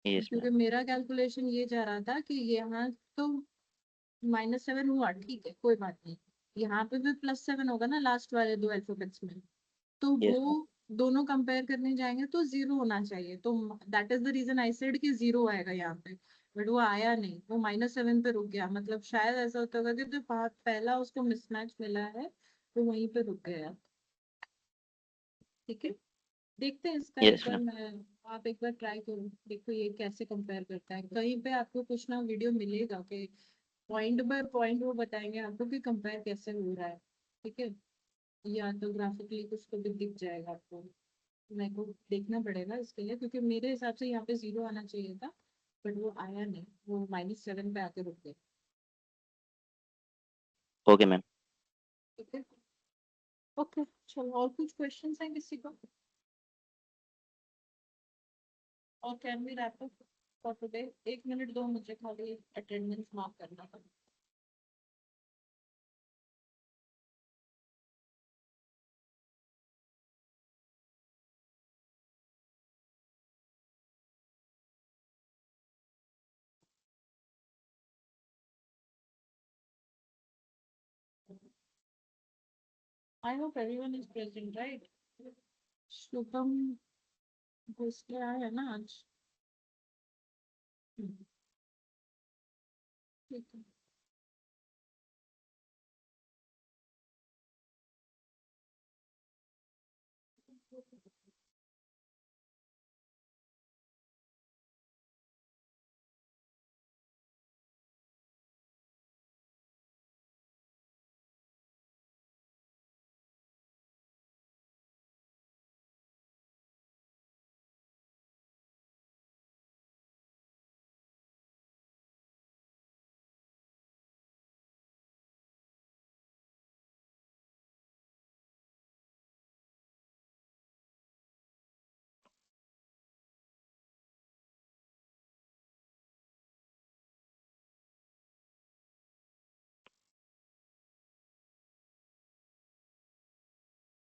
Yes क्योंकि मैम. मेरा कैलकुलेशन ये जा रहा था कि यहाँ तो -7 हुआ, ठीक है कोई बात नहीं. यहाँ पे भी +7 होगा ना लास्ट वाले दो अल्फाबेट्स में. तो Yes वो मैम. दोनों कंपेयर करने जाएंगे तो 0 होना चाहिए. तो that is the reason I said कि 0 आएगा यहाँ पे. बट वो आया नहीं, वो -7 पे रुक गया. मतलब शायद ऐसा होता होगा कि जो पहला उसको मिसमैच मिला है वो वहीं पे रुक गया. ठीक है, देखते हैं इसका एक Yes बार. मैम. मैं आप एक बार ट्राई करो, देखो ये कैसे कंपेयर करता है. कहीं पे आपको कुछ ना वीडियो मिलेगा कि पॉइंट बाय पॉइंट वो बताएंगे आपको कि कंपेयर कैसे हो रहा है. ठीक है, या तो ग्राफिकली कुछ तो भी दिख जाएगा आपको. मेरे को देखना पड़ेगा इसके लिए, क्योंकि मेरे हिसाब से यहाँ पे 0 आना चाहिए था, बट वो आया नहीं. वो -7 पे आके रुक गए. Okay ma'am. ठीक है, ओके चलो. और कुछ क्वेश्चंस हैं किसी को? और can we wrap up for today? 1 minute दो मुझे, खाली अटेंडेंस मार्क करना था. I hope everyone is present, right? Shubham घुस के आया है ना आज? हम्म, ठीक है.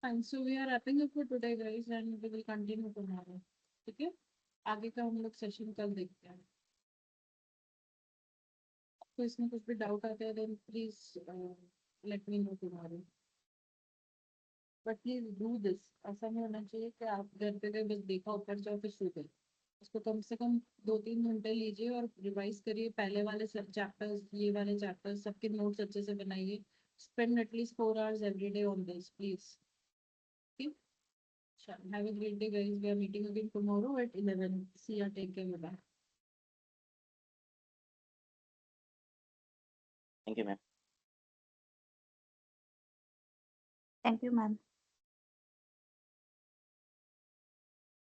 Fine. So we are wrapping up for today, guys, and we will continue tomorrow. ठीक है? आगे का हम लोग सेशन कल देखते हैं. तो इसमें कुछ भी डाउट आता है, then please let me know tomorrow. But please do this. ऐसा नहीं होना चाहिए कि आप घर पे गए बस देखा ऊपर जाओ फिर सो गए. इसको कम से कम 2-3 घंटे लीजिए और रिवाइज करिए पहले वाले सब चैप्टर्स, ये वाले चैप्टर्स, सबके नोट्स अच्छे से बनाइए. Spend at least 4 hours every day on this, please. Okay? Sure. Have a great day, guys. We are meeting again tomorrow at 11. See ya. Take care. Bye. Thank you, ma'am. Thank you, ma'am.